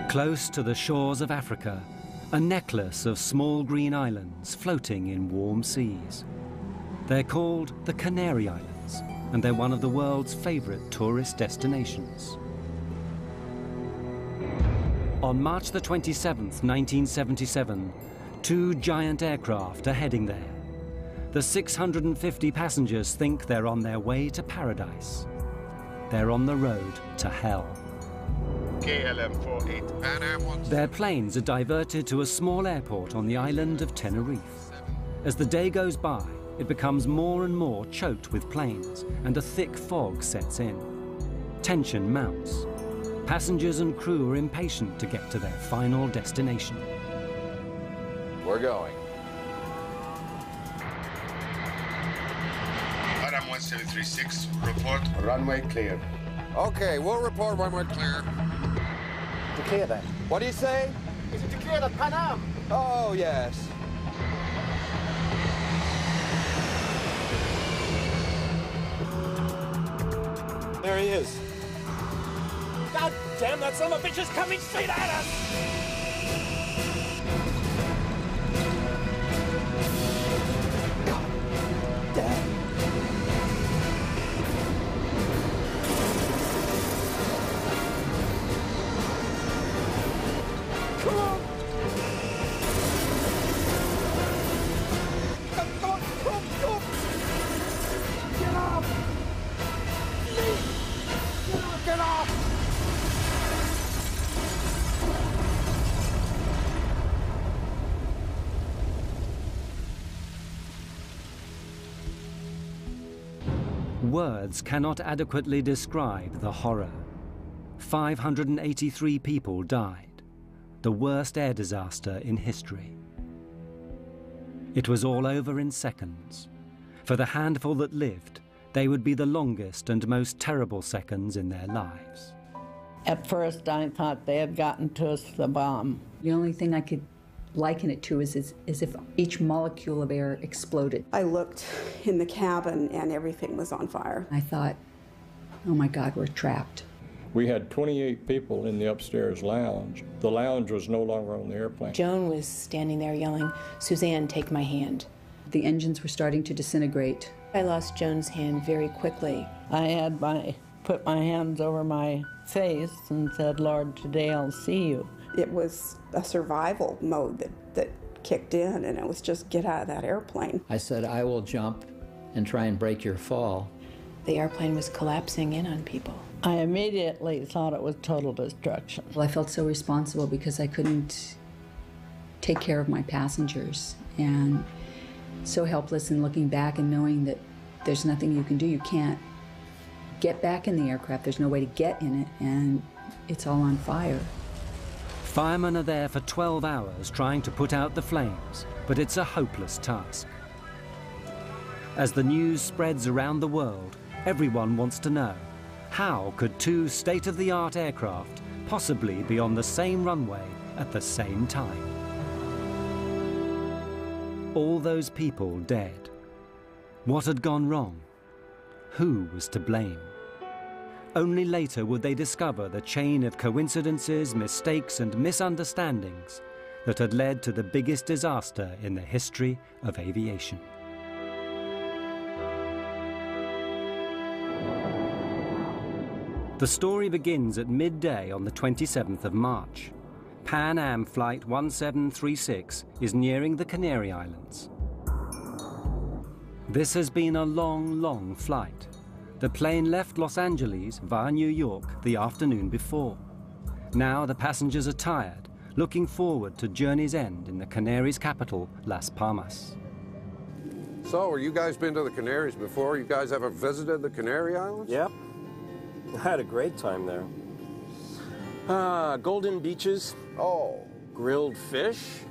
Close to the shores of Africa, a necklace of small green islands floating in warm seas. They're called the Canary Islands, and they're one of the world's favorite tourist destinations. On March the 27th, 1977, two giant aircraft are heading there. The 650 passengers think they're on their way to paradise. They're on the road to hell. KLM 48 Pan Am. Their planes are diverted to a small airport on the island of Tenerife. As the day goes by, it becomes more and more choked with planes, and a thick fog sets in. Tension mounts. Passengers and crew are impatient to get to their final destination. We're going. Adam 1736, report. Runway clear. Okay, we'll report when we're clear. To clear then. What do you say? Is it to clear the Pan Am? Oh, yes. There he is. God damn, that son of a bitch is coming straight at us! God damn. Come on! Come on! Get off! Get off! Words cannot adequately describe the horror. 583 people died, the worst air disaster in history. It was all over in seconds. For the handful that lived, they would be the longest and most terrible seconds in their lives. At first, I thought they had gotten to us the bomb. The only thing I could liken it to is if each molecule of air exploded. I looked in the cabin and everything was on fire. I thought, oh my God, we're trapped. We had 28 people in the upstairs lounge. The lounge was no longer on the airplane. Joan was standing there yelling, "Suzanne, take my hand." The engines were starting to disintegrate. I lost Joan's hand very quickly. I had put my hands over my face and said, "Lord, today I'll see you." It was a survival mode that kicked in, and it was just get out of that airplane. I said, "I will jump and try and break your fall." The airplane was collapsing in on people. I immediately thought it was total destruction. Well, I felt so responsible because I couldn't take care of my passengers, and so helpless in looking back and knowing that there's nothing you can do. You can't get back in the aircraft. There's no way to get in it, and it's all on fire. Firemen are there for 12 hours trying to put out the flames, but it's a hopeless task. As the news spreads around the world, everyone wants to know, how could two state-of-the-art aircraft possibly be on the same runway at the same time? All those people dead. What had gone wrong? Who was to blame? Only later would they discover the chain of coincidences, mistakes, and misunderstandings that had led to the biggest disaster in the history of aviation. The story begins at midday on the 27th of March. Pan Am Flight 1736 is nearing the Canary Islands. This has been a long, long flight. The plane left Los Angeles via New York the afternoon before. Now the passengers are tired, looking forward to journey's end in the Canaries' capital, Las Palmas. So, you guys been to the Canaries before? You guys ever visited the Canary Islands? Yep. I had a great time there. Golden beaches. Oh. Grilled fish.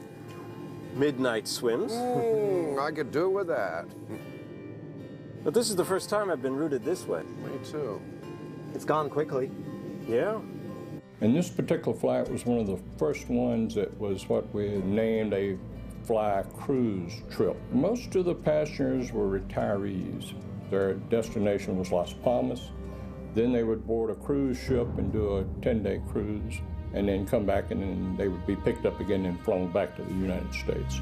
Midnight swims. I could do with that. But this is the first time I've been routed this way. Me too. It's gone quickly. Yeah. And this particular flight was one of the first ones that was what we named a fly cruise trip. Most of the passengers were retirees. Their destination was Las Palmas. Then they would board a cruise ship and do a 10-day cruise. and then come back, and then they would be picked up again and flown back to the United States.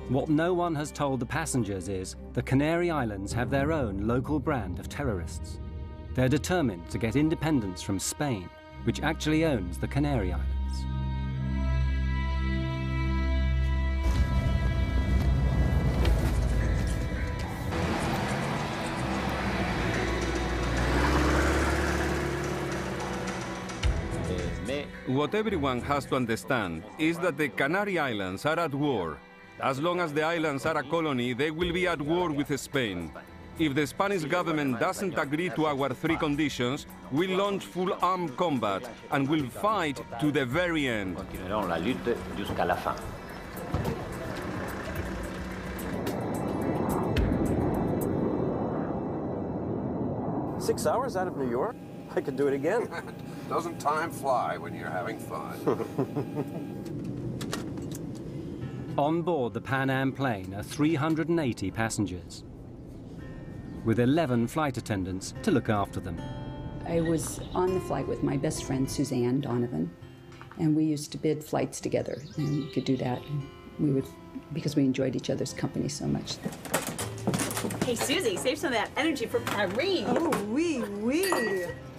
What no one has told the passengers is the Canary Islands have their own local brand of terrorists. They're determined to get independence from Spain, which actually owns the Canary Islands. What everyone has to understand is that the Canary Islands are at war. As long as the islands are a colony, they will be at war with Spain. If the Spanish government doesn't agree to our three conditions, we'll launch full armed combat and we'll fight to the very end. Continuerons la lutte jusqu'à la fin. Six hours out of New York? I could do it again. Doesn't time fly when you're having fun? On board the Pan Am plane are 380 passengers, with 11 flight attendants to look after them. I was on the flight with my best friend, Suzanne Donovan, and we used to bid flights together, and we could do that. And we would, because we enjoyed each other's company so much. Hey, Susie, save some of that energy for Paris. Oh, oui.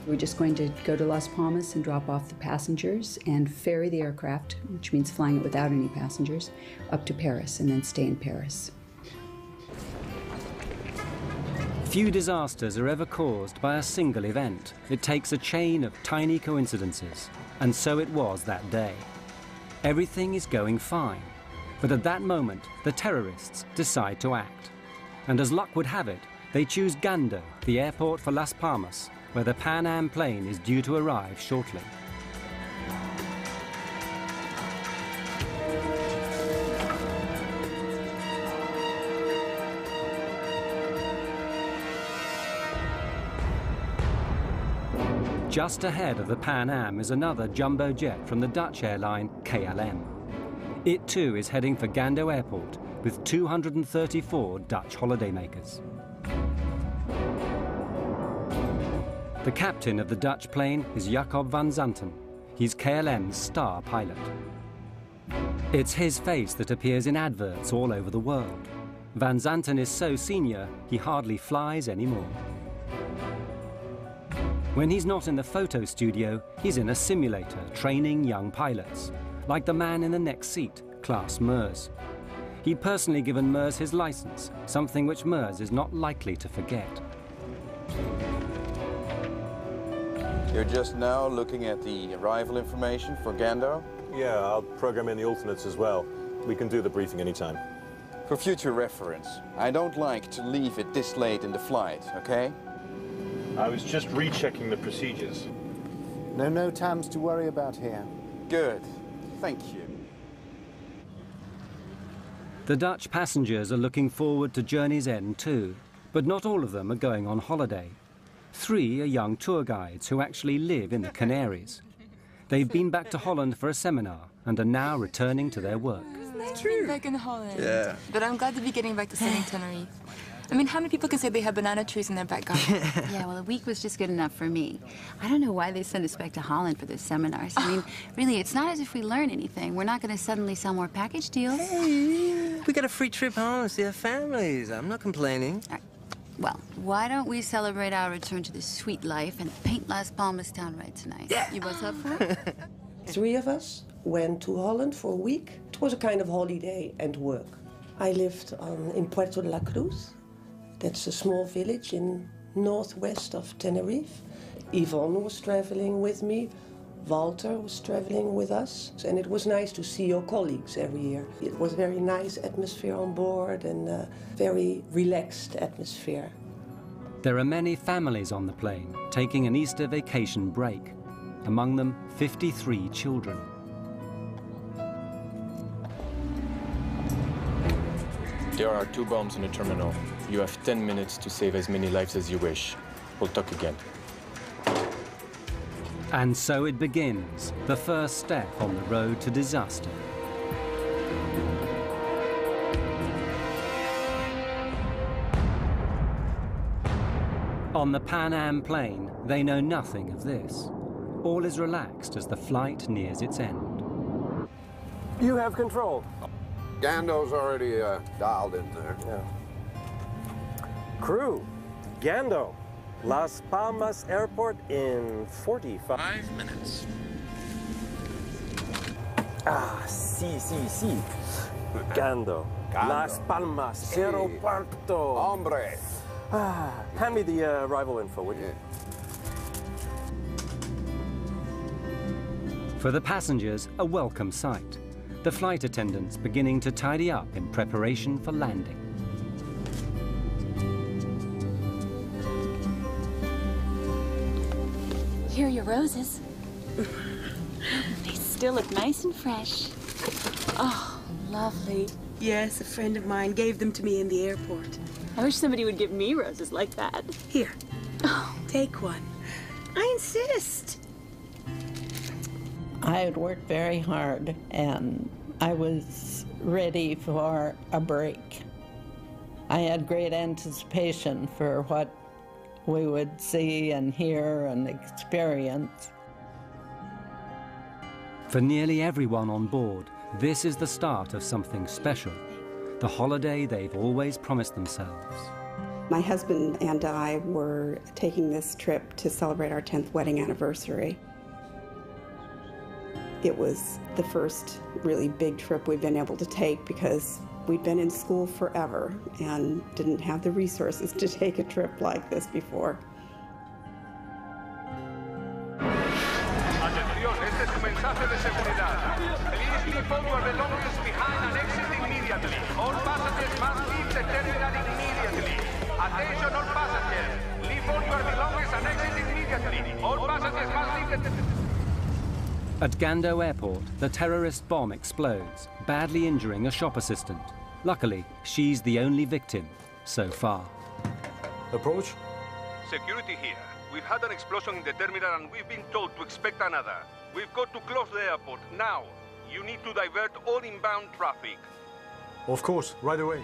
We're just going to go to Las Palmas and drop off the passengers and ferry the aircraft, which means flying it without any passengers, up to Paris and then stay in Paris. Few disasters are ever caused by a single event. It takes a chain of tiny coincidences, and so it was that day. Everything is going fine, but at that moment, the terrorists decide to act. And as luck would have it, they choose Gando, the airport for Las Palmas, where the Pan Am plane is due to arrive shortly. Just ahead of the Pan Am is another jumbo jet from the Dutch airline KLM. It too is heading for Gando Airport with 234 Dutch holidaymakers. The captain of the Dutch plane is Jacob van Zanten. He's KLM's star pilot. It's his face that appears in adverts all over the world. Van Zanten is so senior, he hardly flies anymore. When he's not in the photo studio, he's in a simulator training young pilots, like the man in the next seat, Klaas Meurs. He'd personally given Meurs his license, something which Meurs is not likely to forget. You're just now looking at the arrival information for Gando? Yeah, I'll program in the alternates as well. We can do the briefing anytime. For future reference, I don't like to leave it this late in the flight, okay? I was just rechecking the procedures. No times to worry about here. Good. Thank you. The Dutch passengers are looking forward to journey's end too, but not all of them are going on holiday. 3 are young tour guides who actually live in the Canaries. They've been back to Holland for a seminar and are now returning to their work. It's true. Back in Holland. Yeah. But I'm glad to be getting back to sunny Tenerife. I mean, how many people can say they have banana trees in their back garden? Yeah, well, a week was just good enough for me. I don't know why they send us back to Holland for those seminars. I mean, really, it's not as if we learn anything. We're not going to suddenly sell more package deals. Hey, we got a free trip home to see our families. I'm not complaining. Well, why don't we celebrate our return to the sweet life and paint Las Palmas town right tonight? Yeah. You both up for it? 3 of us went to Holland for a week. It was a kind of holiday and work. I lived in Puerto de la Cruz. That's a small village in northwest of Tenerife. Yvonne was traveling with me. Walter was traveling with us. And it was nice to see your colleagues every year. It was a very nice atmosphere on board and a very relaxed atmosphere. There are many families on the plane taking an Easter vacation break. Among them, 53 children. There are 2 bombs in the terminal. You have 10 minutes to save as many lives as you wish. We'll talk again. And so it begins, the first step on the road to disaster. On the Pan Am plane, they know nothing of this. all is relaxed as the flight nears its end. You have control. Gando's already dialed in there. Yeah. Crew, Gando, Las Palmas Airport in 45 minutes. Ah, sí. Gando, Las Palmas Aeropuerto. Hombre. Ah, hand me the arrival info, would you? For the passengers, a welcome sight. The flight attendants beginning to tidy up in preparation for landing. Here are your roses. They still look nice and fresh. Oh, lovely. Yes, a friend of mine gave them to me in the airport. I wish somebody would give me roses like that. Here, take one. I insist. I had worked very hard, and I was ready for a break. I had great anticipation for what we would see and hear and experience. For nearly everyone on board, this is the start of something special, the holiday they've always promised themselves. My husband and I were taking this trip to celebrate our 10th wedding anniversary. It was the first really big trip we've been able to take because we'd been in school forever and didn't have the resources to take a trip like this before. Atención, este es un mensaje de seguridad. Please leave all your belongings behind and exit immediately. All passengers must leave the terminal immediately. Attention all passengers. Leave all your belongings and exit immediately. All passengers must leave the terminal. At Gando Airport, the terrorist bomb explodes, badly injuring a shop assistant. Luckily, she's the only victim so far. Approach. Security here. We've had an explosion in the terminal and we've been told to expect another. We've got to close the airport now. You need to divert all inbound traffic. Of course, right away.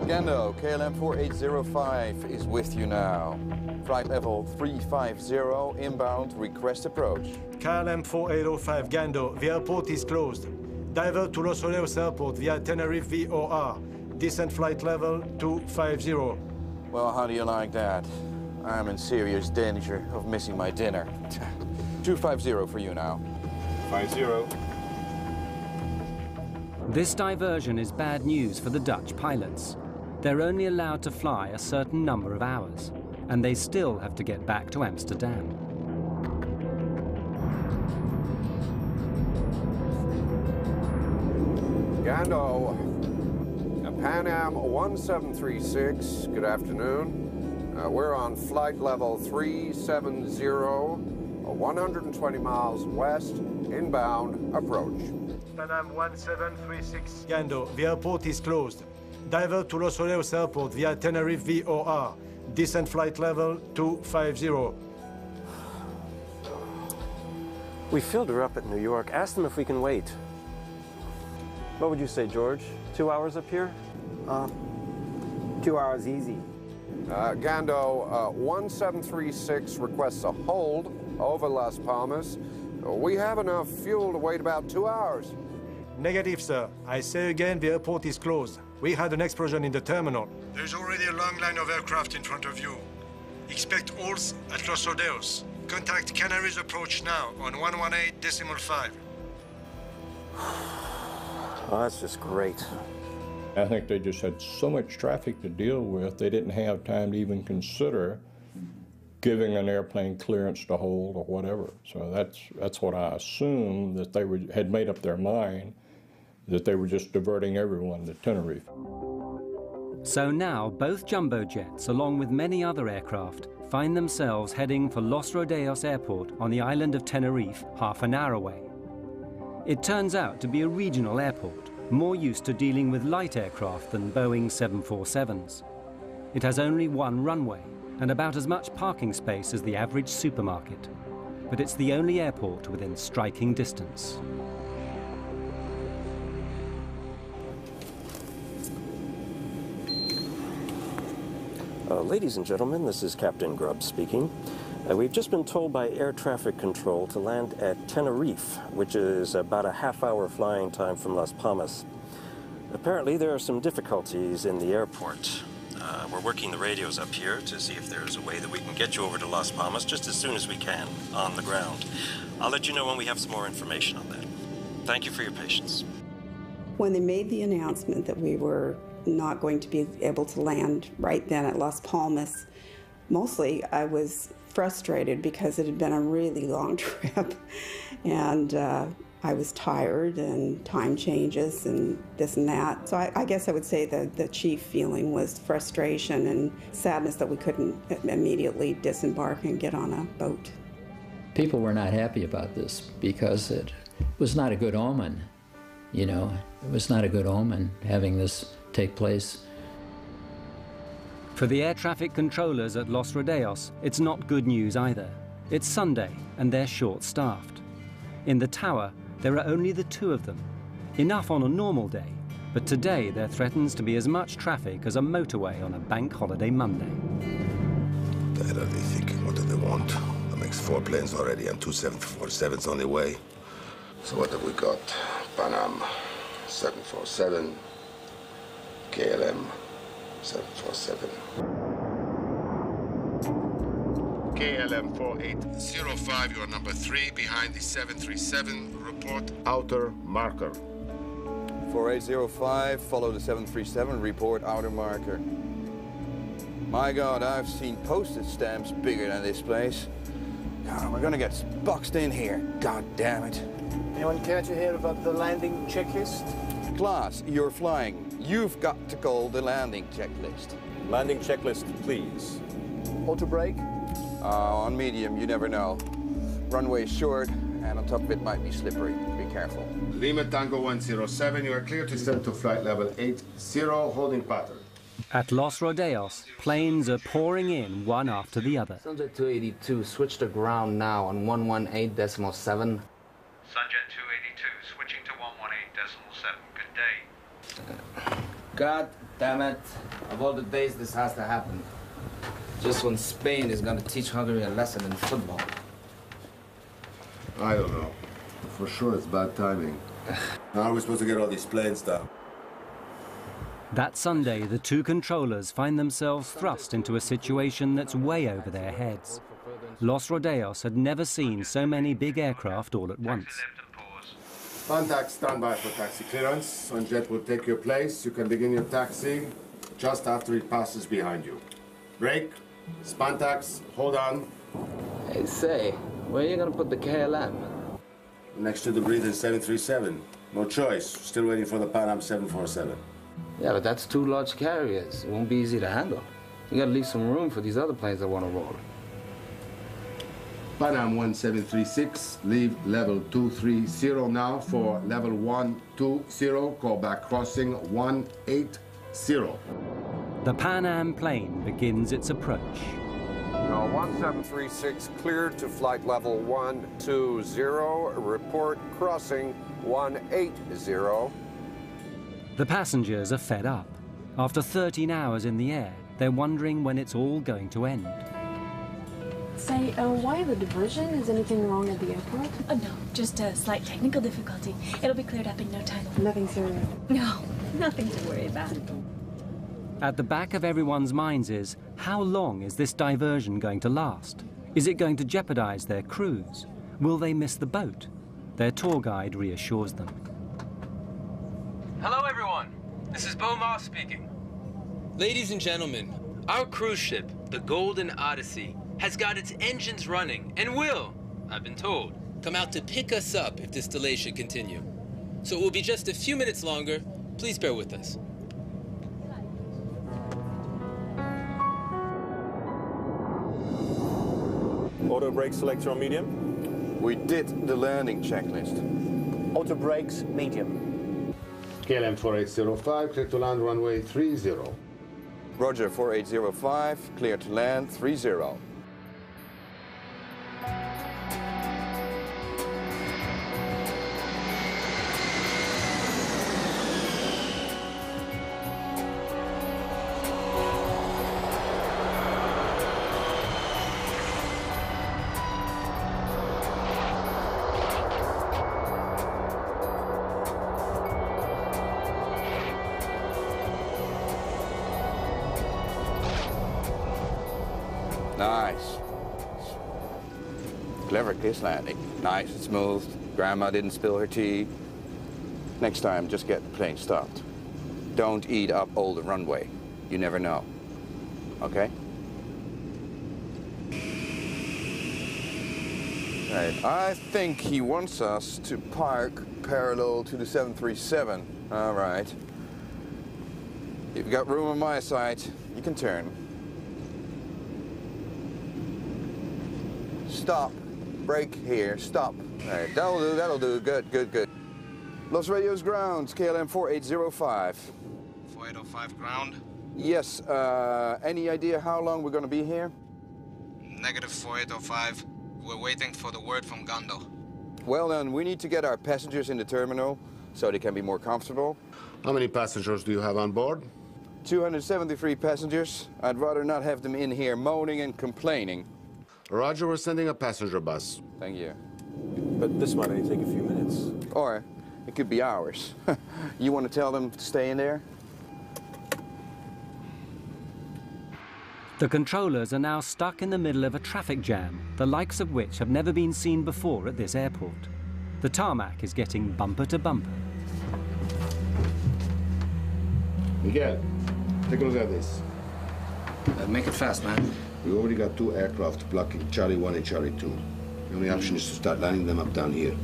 Gando, KLM 4805 is with you now. Flight level 350, inbound, request approach. KLM 4805 Gando, the airport is closed. Divert to Los Olivos Airport via Tenerife VOR. Descent flight level 250. Well, how do you like that? I'm in serious danger of missing my dinner. 250 for you now. 50. This diversion is bad news for the Dutch pilots. They're only allowed to fly a certain number of hours, and they still have to get back to Amsterdam. Gando, Pan Am 1736, good afternoon. We're on flight level 370, 120 miles west, inbound, approach. Pan Am 1736 Gando, the airport is closed. Divert to Los Olivos Airport via Tenerife VOR. Descent flight level 250. We filled her up at New York. Ask them if we can wait. What would you say, George? 2 hours up here? 2 hours easy. Gando, 1736 requests a hold over Las Palmas. We have enough fuel to wait about 2 hours. Negative, sir. I say again, the airport is closed. We had an explosion in the terminal. There's already a long line of aircraft in front of you. Expect halts at Los Olivos. Contact Canaries approach now on 118.5. Oh, that's just great. I think they just had so much traffic to deal with, they didn't have time to even consider giving an airplane clearance to hold or whatever. So that's what I assumed, that they had made up their mind that they were just diverting everyone to Tenerife. So now both jumbo jets, along with many other aircraft, find themselves heading for Los Rodeos Airport on the island of Tenerife, half an hour away. It turns out to be a regional airport, more used to dealing with light aircraft than Boeing 747s. It has only one runway and about as much parking space as the average supermarket. But it's the only airport within striking distance. Ladies and gentlemen, this is Captain Grubb speaking. We've just been told by air traffic control to land at Tenerife, which is about a half-hour flying time from Las Palmas. Apparently, there are some difficulties in the airport. We're working the radios up here to see if there's a way that we can get you over to Las Palmas just as soon as we can, on the ground. I'll let you know when we have some more information on that. Thank you for your patience. When they made the announcement that we were not going to be able to land right then at Las Palmas, mostly I was frustrated because it had been a really long trip, and I was tired, and time changes and this and that. So I guess I would say that the chief feeling was frustration and sadness that we couldn't immediately disembark and get on a boat. People were not happy about this because it was not a good omen. You know, it was not a good omen having this take place. For the air traffic controllers at Los Rodeos, it's not good news either. It's Sunday and they're short-staffed. In the tower, there are only the two of them. Enough on a normal day, but today there threatens to be as much traffic as a motorway on a bank holiday Monday. The hell are they thinking? What do they want? That makes 4 planes already and 2 747s on the way. So what have we got? Panam 747, KLM 747. KLM 4805, you are number 3 behind the 737. Report outer marker. 4805, follow the 737, report outer marker. My God, I've seen postage stamps bigger than this place. God, we're gonna get boxed in here, God damn it. Anyone care to hear about the landing checklist? Class, you're flying. You've got to call the landing checklist. Landing checklist, please. Auto brake? On medium, you never know. Runway is short, and on top of it might be slippery. Be careful. Lima Tango 107, you are clear to descend to flight level 80, holding pattern. At Los Rodeos, planes are pouring in one after the other. Sunjet 282, switch to ground now on 118.7. Sunjet 282, switching to 118.7. Good day. God damn it. Of all the days this has to happen. Just when Spain is going to teach Hungary a lesson in football. I don't know. For sure it's bad timing. How are we supposed to get all these planes down? That Sunday, the two controllers find themselves thrust into a situation that's way over their heads. Los Rodeos had never seen so many big aircraft all at once. Contact standby for taxi clearance. Sunjet will take your place. You can begin your taxi just after it passes behind you. Brake, Spantax, hold on. Hey, say, where are you going to put the KLM? Next to the breathing 737. No choice. Still waiting for the Panam 747. Yeah, but that's 2 large carriers. It won't be easy to handle. You gotta leave some room for these other planes that want to roll. Panam 1736, leave level 230 now for level 120, call back crossing 180. The Pan Am plane begins its approach. 1736 cleared to flight level 120, report crossing 180. The passengers are fed up. After 13 hours in the air, they're wondering when it's all going to end. Say, why the diversion? Is anything wrong at the airport? Oh, no, just a slight technical difficulty. It'll be cleared up in no time. Nothing serious? No, nothing to worry about. At the back of everyone's minds is, how long is this diversion going to last? Is it going to jeopardize their cruise? Will they miss the boat? Their tour guide reassures them. Hello, everyone. This is Beau Moss speaking. Ladies and gentlemen, our cruise ship, the Golden Odyssey, has got its engines running and will, I've been told, come out to pick us up if this delay should continue. So it will be just a few minutes longer. Please bear with us. Auto brake selector on medium? We did the landing checklist. Auto brakes, medium. KLM 4805, clear to land runway 30. Roger, 4805, clear to land 30. Nice. Clever kiss landing. Nice and smooth. Grandma didn't spill her tea. Next time, just get the plane stopped. Don't eat up all the runway. You never know. Okay? Right. I think he wants us to park parallel to the 737. All right. You've got room on my side. You can turn. Stop. Brake here. Stop. All right. That'll do. That'll do. Good, good, good. Los Radios ground. KLM 4805. 4805 ground. Yes. Any idea how long we're going to be here? Negative 4805. We're waiting for the word from Gando. Well, then, we need to get our passengers in the terminal so they can be more comfortable. How many passengers do you have on board? 273 passengers. I'd rather not have them in here moaning and complaining. Roger, we're sending a passenger bus. Thank you. But this might only take a few minutes. Or it could be hours. You want to tell them to stay in there? The controllers are now stuck in the middle of a traffic jam, the likes of which have never been seen before at this airport. The tarmac is getting bumper to bumper. Miguel, take a look at this. Make it fast, man. We already got 2 aircraft blocking Charlie 1 and Charlie 2. The only option is to start lining them up down here.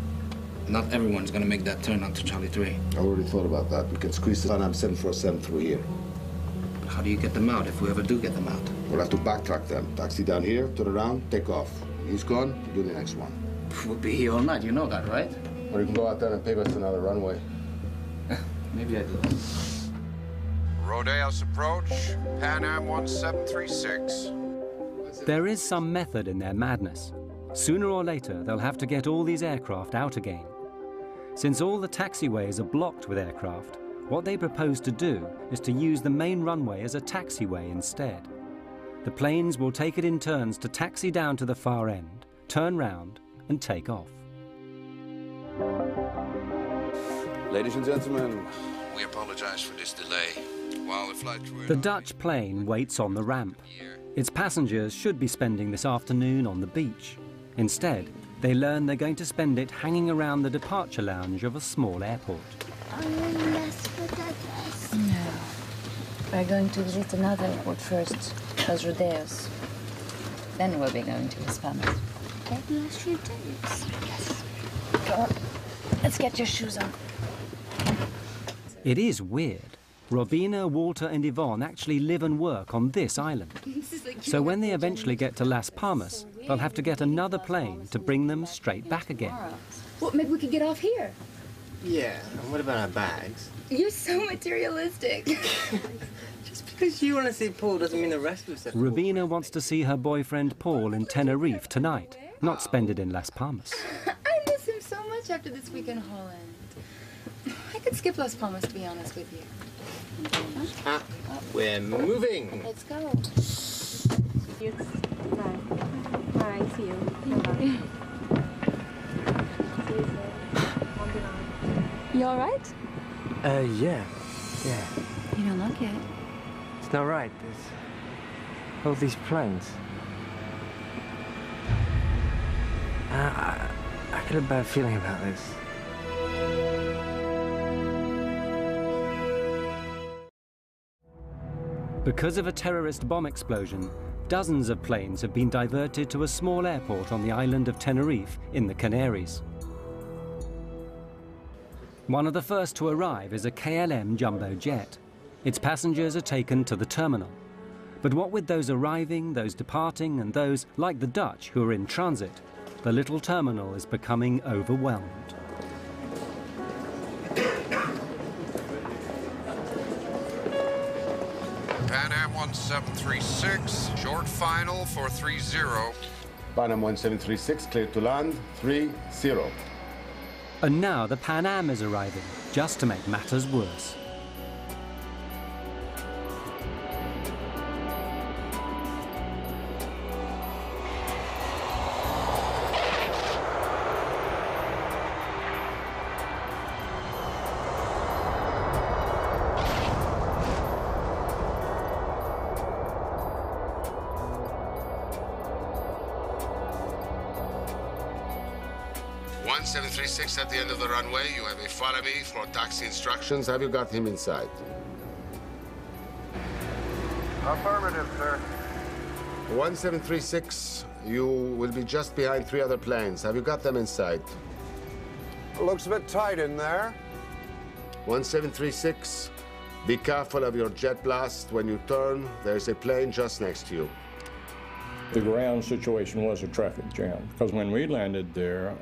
Not everyone's gonna make that turn onto Charlie 3. I already thought about that. We can squeeze the Pan Am 747 through here. How do you get them out if we ever do get them out? We'll have to backtrack them. Taxi down here, turn around, take off. He's gone, you do the next one. We'll be here all night, you know that, right? Or you can go out there and pave us another runway. Maybe I do. Rodeos approach, Pan Am 1736. There is some method in their madness. Sooner or later, they'll have to get all these aircraft out again. Since all the taxiways are blocked with aircraft, what they propose to do is to use the main runway as a taxiway instead. The planes will take it in turns to taxi down to the far end, turn round, and take off. Ladies and gentlemen, we apologize for this delay. While the flight crew... The Dutch plane waits on the ramp. Its passengers should be spending this afternoon on the beach. Instead, they learn they're going to spend it hanging around the departure lounge of a small airport. No. We're going to visit another airport first, Los Rodeos. Then we'll be going to Las Palmas. Maybe Las Rodeos. Yes. Go on. Let's get your shoes on. It is weird. Robina, Walter and Yvonne actually live and work on this island. So when they eventually get to Las Palmas, they'll have to get another plane to bring them straight back again. Well, maybe we could get off here. Yeah, and what about our bags? You're so materialistic. Just because you want to see Paul doesn't mean the rest of us have. Robina wants to see her boyfriend Paul in Tenerife tonight, not spend it in Las Palmas. I miss him so much after this week in Holland. I could skip Las Palmas, to be honest with you. We're moving. Let's go. Bye. See you. You all right? Yeah. You don't look it. It's not right. There's all these planes. I got a bad feeling about this. Because of a terrorist bomb explosion, dozens of planes have been diverted to a small airport on the island of Tenerife in the Canaries. One of the first to arrive is a KLM jumbo jet. Its passengers are taken to the terminal. But what with those arriving, those departing, and those, like the Dutch, who are in transit, the little terminal is becoming overwhelmed. Pan Am 1736, short final for 30. Pan Am 1736, clear to land, 30. And now the Pan Am is arriving, just to make matters worse. 1736 at the end of the runway. You have a follow me for taxi instructions. Have you got him inside? Affirmative, sir. 1736, you will be just behind 3 other planes. Have you got them inside? Looks a bit tight in there. 1736, be careful of your jet blast. When you turn, there's a plane just next to you. The ground situation was a traffic jam, because when we landed there,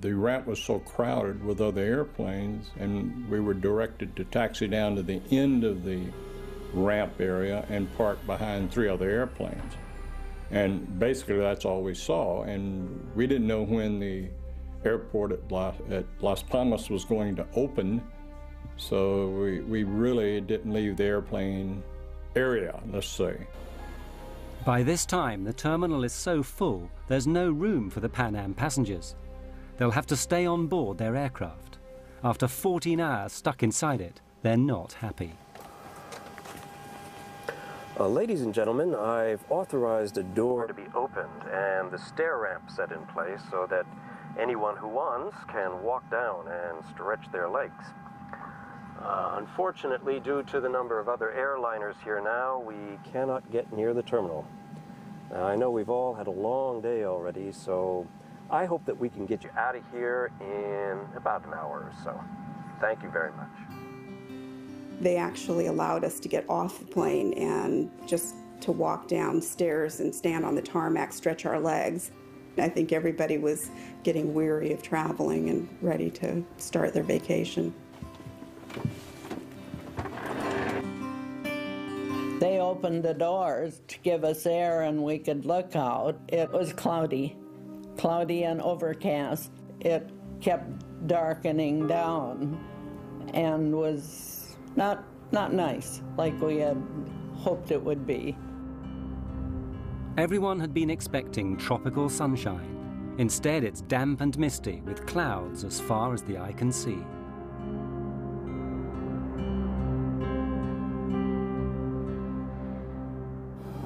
the ramp was so crowded with other airplanes, and we were directed to taxi down to the end of the ramp area and park behind 3 other airplanes. And basically that's all we saw, and we didn't know when the airport at Las Palmas was going to open, so we really didn't leave the airplane area, let's say. By this time, the terminal is so full, there's no room for the Pan Am passengers. They'll have to stay on board their aircraft. After 14 hours stuck inside it, they're not happy. Ladies and gentlemen, I've authorized a door to be opened and the stair ramp set in place so that anyone who wants can walk down and stretch their legs. Unfortunately, due to the number of other airliners here now, we cannot get near the terminal. Now, I know we've all had a long day already, so I hope that we can get you out of here in about an hour or so. Thank you very much. They actually allowed us to get off the plane and just to walk downstairs and stand on the tarmac, stretch our legs. I think everybody was getting weary of traveling and ready to start their vacation. They opened the doors to give us air and we could look out. It was cloudy and overcast. It kept darkening down and was not nice like we had hoped it would be. Everyone had been expecting tropical sunshine. Instead, it's damp and misty with clouds as far as the eye can see.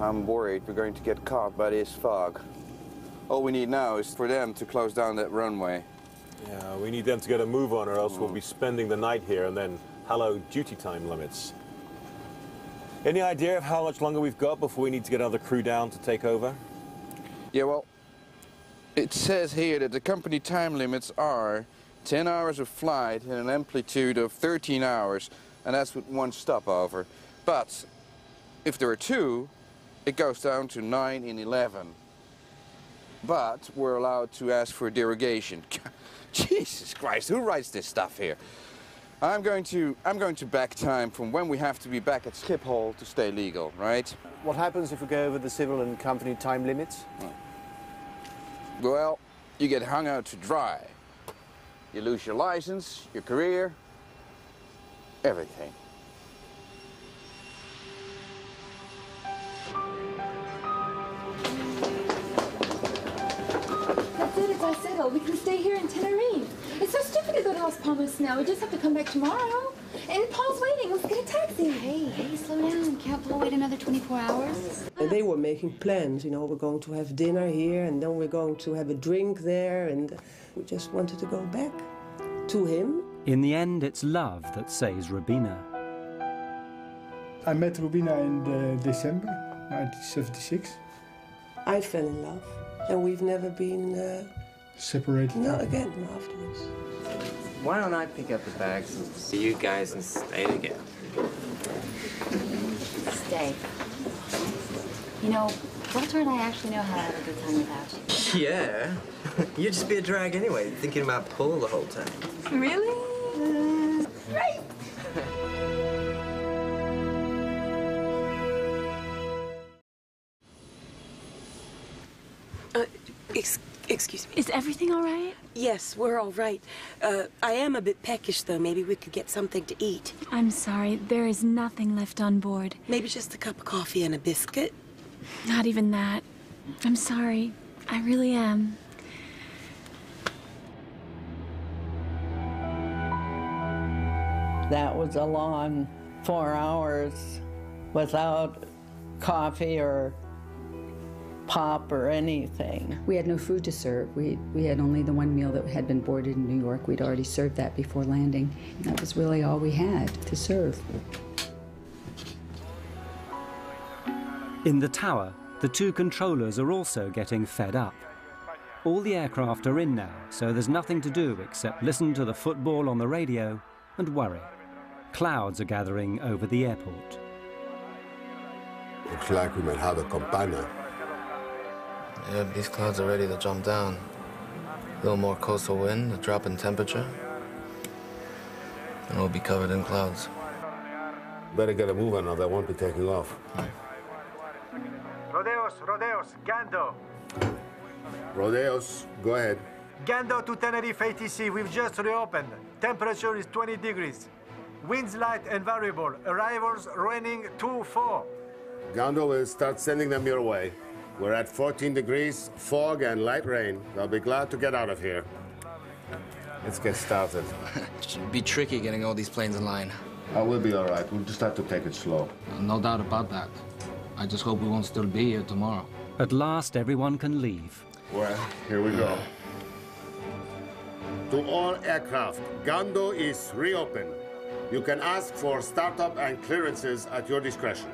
I'm worried we're going to get caught by this fog. All we need now is for them to close down that runway. Yeah, we need them to get a move on or else we'll be spending the night here and then hello duty time limits. Any idea of how much longer we've got before we need to get another crew down to take over? Yeah, well, it says here that the company time limits are 10 hours of flight and an amplitude of 13 hours, and that's with 1 stopover. But if there are 2, it goes down to 9 and 11. But we're allowed to ask for derogation. Jesus Christ, who writes this stuff here? I'm going to back time from when we have to be back at Schiphol to stay legal, right? What happens if we go over the civil and company time limits? Well, you get hung out to dry. You lose your license, your career, everything. That's it, it's all settled. We can stay here in Tenerife. It's so stupid to go to Las Palmas now. We just have to come back tomorrow. And Paul's waiting. Let's get a taxi. Hey, slow down. Can't Paul wait another 24 hours? And they were making plans, you know, we're going to have dinner here and then we're going to have a drink there, and we just wanted to go back to him. In the end, it's love that saves Rubina. I met Rubina in December 1976. I fell in love, and we've never been separated. No, again afterwards. Why don't I pick up the bags and see you guys and stay together? Stay. You know, Walter and I actually know how to have a good time without you. Yeah. You'd just be a drag anyway, thinking about Paul the whole time. Really? Right. Excuse me. Is everything all right? Yes, we're all right. I am a bit peckish, though. Maybe we could get something to eat. I'm sorry. There is nothing left on board. Maybe just a cup of coffee and a biscuit? Not even that. I'm sorry. I really am. That was a long 4 hours without coffee or pop or anything. We had no food to serve. We had only the one meal that had been boarded in New York. We'd already served that before landing. And that was really all we had to serve. In the tower, the two controllers are also getting fed up. All the aircraft are in now, so there's nothing to do except listen to the football on the radio and worry. Clouds are gathering over the airport. Looks like we might have a campana. Yeah, these clouds are ready to jump down. A little more coastal wind, a drop in temperature, and we'll be covered in clouds. Better get a move on or they won't be taking off. Rodeos, Gando. Rodeos, go ahead. Gando to Tenerife ATC, we've just reopened. Temperature is 20 degrees. Winds light and variable. Arrivals raining 2-4. Gando will start sending them your way. We're at 14 degrees, fog and light rain. They'll be glad to get out of here. Let's get started. It should be tricky getting all these planes in line. We'll be all right. We'll just have to take it slow. No doubt about that. I just hope we won't still be here tomorrow. At last, everyone can leave. Well, here we go. To all aircraft, Gando is reopened. You can ask for startup and clearances at your discretion.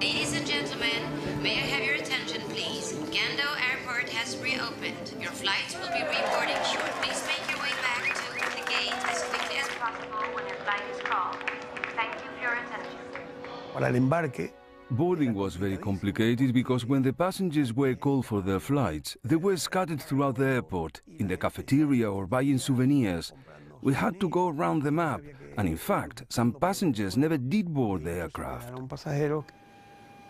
Ladies and gentlemen, may I have your attention, please? Gando Airport has reopened. Your flights will be reporting shortly. Please make your way back to the gate as quickly as possible when your flight is called. Thank you for your attention. Para el embarque, boarding was very complicated because when the passengers were called for their flights, they were scattered throughout the airport, in the cafeteria or buying souvenirs. We had to go around the map, and in fact, some passengers never did board the aircraft.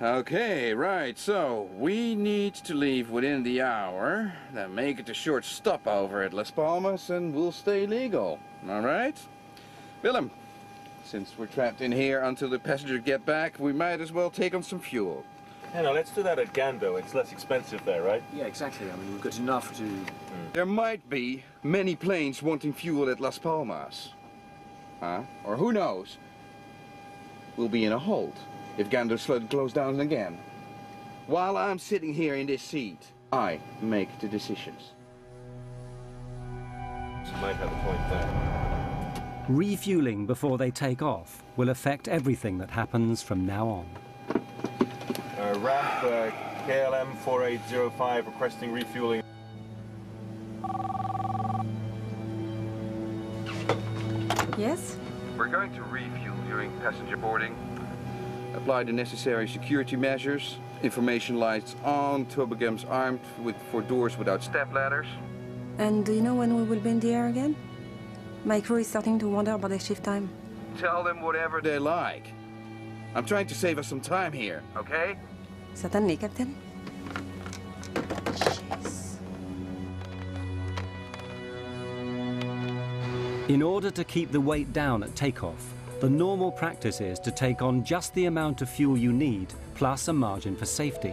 Okay, right, so we need to leave within the hour, then make it a short stopover at Las Palmas, and we'll stay legal, all right? Willem, since we're trapped in here until the passengers get back, we might as well take on some fuel. Yeah, no, let's do that at Gando. It's less expensive there, right? Yeah, exactly. I mean, we've got enough to... There might be many planes wanting fuel at Las Palmas. Huh? Or who knows? We'll be in a hold if Gando's flood goes down again. While I'm sitting here in this seat, I make the decisions. You might have a point there. Refueling before they take off will affect everything that happens from now on. Ramp KLM 4805 requesting refueling. Yes? We're going to refuel during passenger boarding. Apply the necessary security measures. Information lights on, toboggans armed for doors without step ladders. And do you know when we will be in the air again? My crew is starting to wonder about their shift time. Tell them whatever they like. I'm trying to save us some time here, okay? Certainly, Captain. In order to keep the weight down at takeoff, the normal practice is to take on just the amount of fuel you need, plus a margin for safety.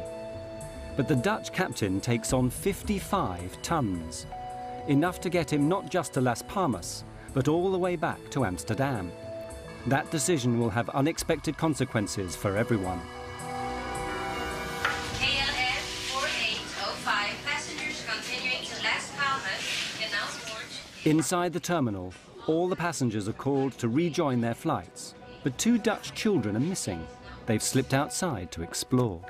But the Dutch captain takes on 55 tons, enough to get him not just to Las Palmas, but all the way back to Amsterdam. That decision will have unexpected consequences for everyone. KLM 4805, passengers continuing to Las Palmas, Canal Port. Inside the terminal, all the passengers are called to rejoin their flights, but 2 Dutch children are missing. They've slipped outside to explore.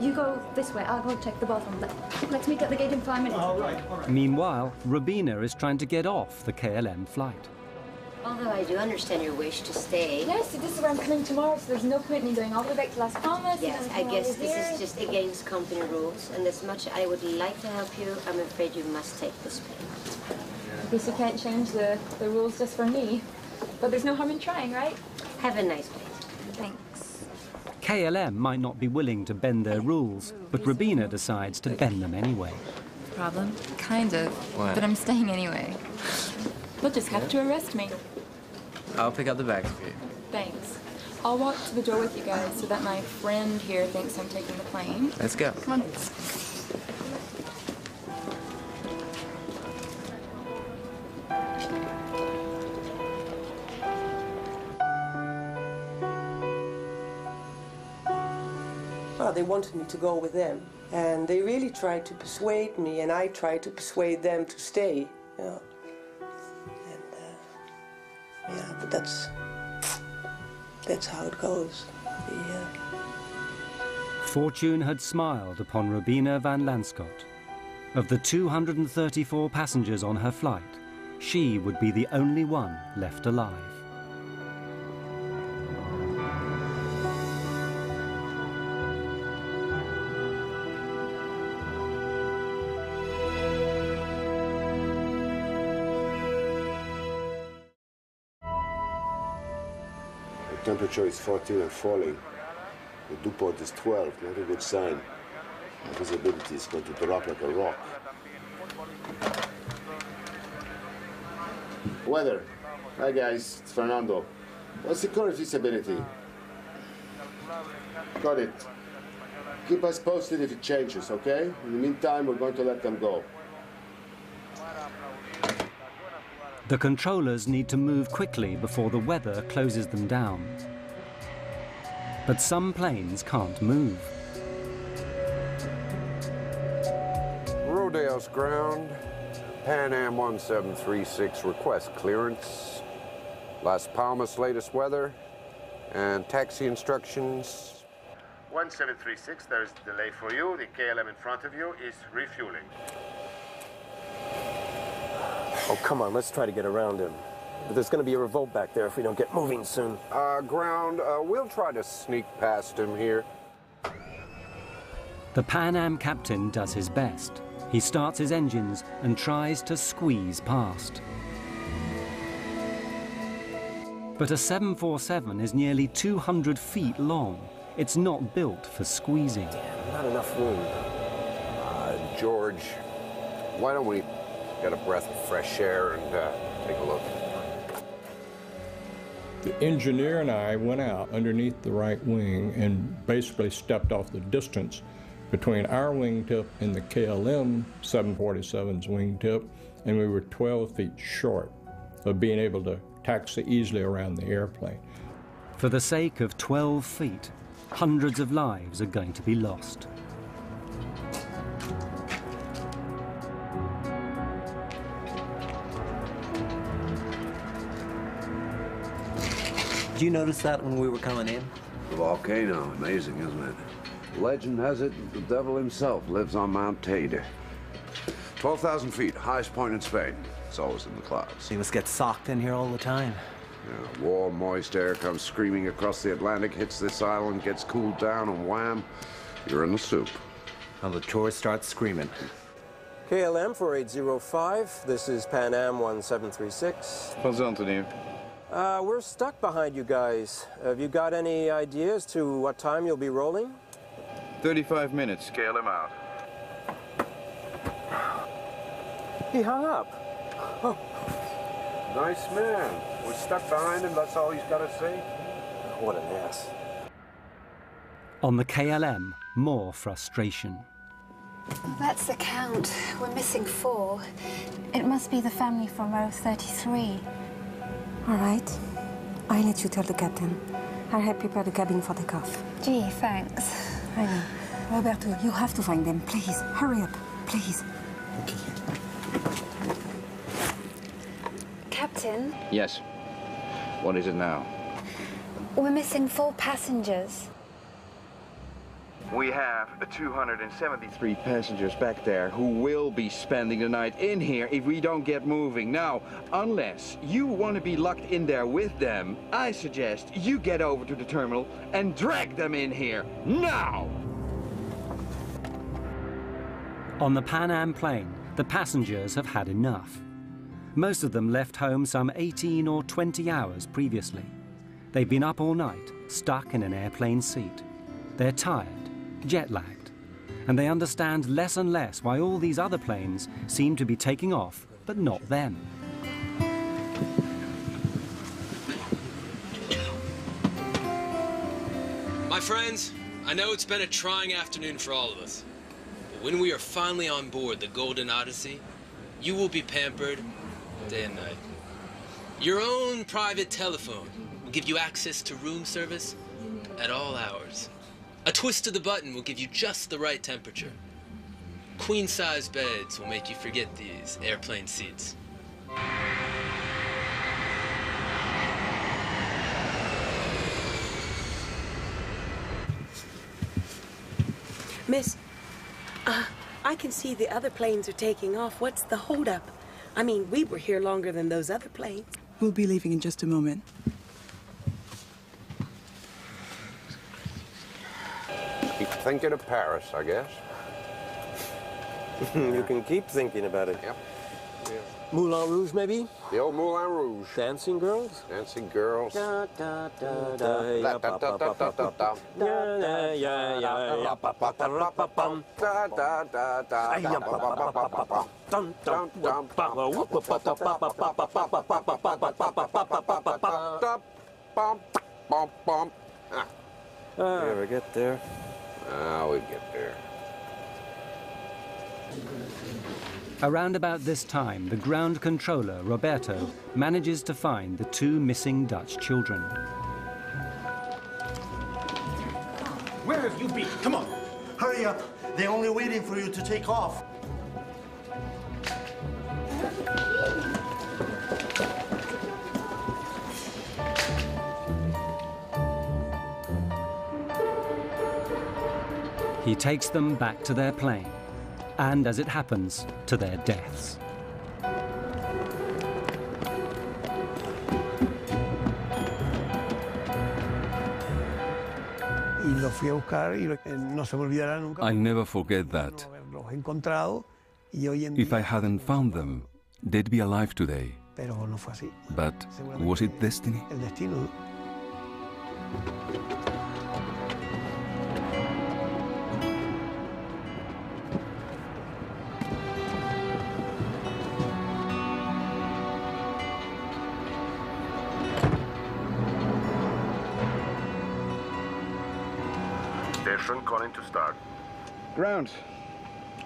You go this way, I'll go check the bathroom. Let's meet at the gate in 5 minutes. All right. Meanwhile, Rubina is trying to get off the KLM flight. Although I do understand your wish to stay. Yes, this is where I'm coming tomorrow, so there's no point in me going all the way back to Las Palmas. Yes, I guess this is just against company rules, and as much I would like to help you, I'm afraid you must take this plane. I guess you can't change the rules just for me. But there's no harm in trying, right? Have a nice day. Thanks. KLM might not be willing to bend their rules, but Rubina decides to bend them anyway. Problem? Kind of. What? But I'm staying anyway. You'll just have to arrest me. I'll pick up the bags for you. Thanks. I'll walk to the door with you guys so that my friend here thinks I'm taking the plane. Let's go. Come on. they wanted me to go with them. And they really tried to persuade me, and I tried to persuade them to stay. You know. And yeah, but that's how it goes. Fortune had smiled upon Robina van Lanschot. Of the 234 passengers on her flight, she would be the only one left alive. The temperature is 14 and falling. The dew point is 12, not a good sign. The visibility is going to drop like a rock. Weather. Hi guys, it's Fernando. What's the current visibility? Got it. Keep us posted if it changes, okay? In the meantime, we're going to let them go. The controllers need to move quickly before the weather closes them down. But some planes can't move. Rodeos ground, Pan Am 1736 request clearance. Las Palmas latest weather and taxi instructions. 1736, there's a delay for you. The KLM in front of you is refueling. Oh, come on, let's try to get around him. But there's going to be a revolt back there if we don't get moving soon. Ground, we'll try to sneak past him here. The Pan Am captain does his best. He starts his engines and tries to squeeze past. But a 747 is nearly 200 feet long. It's not built for squeezing. Damn, not enough room. George, why don't we get a breath of fresh air and take a look? The engineer and I went out underneath the right wing and basically stepped off the distance between our wingtip and the KLM 747's wingtip, and we were 12 feet short of being able to taxi easily around the airplane. For the sake of 12 feet, hundreds of lives are going to be lost. Did you notice that when we were coming in? The volcano, amazing, isn't it? Legend has it the devil himself lives on Mount Teide. 12,000 feet, highest point in Spain. It's always in the clouds. You must get socked in here all the time. Yeah, warm, moist air comes screaming across the Atlantic, hits this island, gets cooled down, and wham, you're in the soup. And the tourists start screaming. KLM 4805, this is Pan Am 1736. What's on to you? We're stuck behind you guys. Have you got any idea as to what time you'll be rolling? 35 minutes. KLM out. He hung up. Oh. Nice man. We're stuck behind him, that's all he's got to say. What an ass. On the KLM, more frustration. That's the count. We're missing 4. It must be the family from row 33. All right. I'll let you tell the captain. I'll help prepare the cabin for the cough. Gee, thanks. I know. Roberto, you have to find them. Please, hurry up. Please. Okay. Captain? Yes. What is it now? We're missing 4 passengers. We have 273 passengers back there who will be spending the night in here if we don't get moving. Now, unless you want to be locked in there with them, I suggest you get over to the terminal and drag them in here, now! On the Pan Am plane, the passengers have had enough. Most of them left home some 18 or 20 hours previously. They've been up all night, stuck in an airplane seat. They're tired, jet-lagged, and they understand less and less why all these other planes seem to be taking off, but not them. My friends, I know it's been a trying afternoon for all of us, but when we are finally on board the Golden Odyssey, you will be pampered day and night. Your own private telephone will give you access to room service at all hours. A twist of the button will give you just the right temperature. Queen-size beds will make you forget these airplane seats. Miss, I can see the other planes are taking off. What's the holdup? I mean, we were here longer than those other planes. We'll be leaving in just a moment. Keep thinking of Paris, I guess. You can keep thinking about it. Yep. Moulin Rouge, maybe? The old Moulin Rouge. Dancing girls? Dancing girls. Da, da, da, da, da, da, da, da, da, da, da. Yeah, yeah, yeah, yeah, pa, pa, pa, pa, pa, pum. Da, da, da, da, da, pa, pa, pa, pa, pa, pa. Dum, dum, dum, pa, pa, whoop, pa, pa, pa, pa, pa, pa, pa, pa, pa, pa, pa, pa, pa, pa, pa, pa, pa, pa, da, bum, bum, bum. We ever get there? We get there. Around about this time, the ground controller, Roberto, manages to find the two missing Dutch children. Where have you been? Come on. Hurry up. They're only waiting for you to take off. He takes them back to their plane, and as it happens, to their deaths. I'll never forget that. If I hadn't found them, they'd be alive today. But was it destiny? Station calling to start. Ground.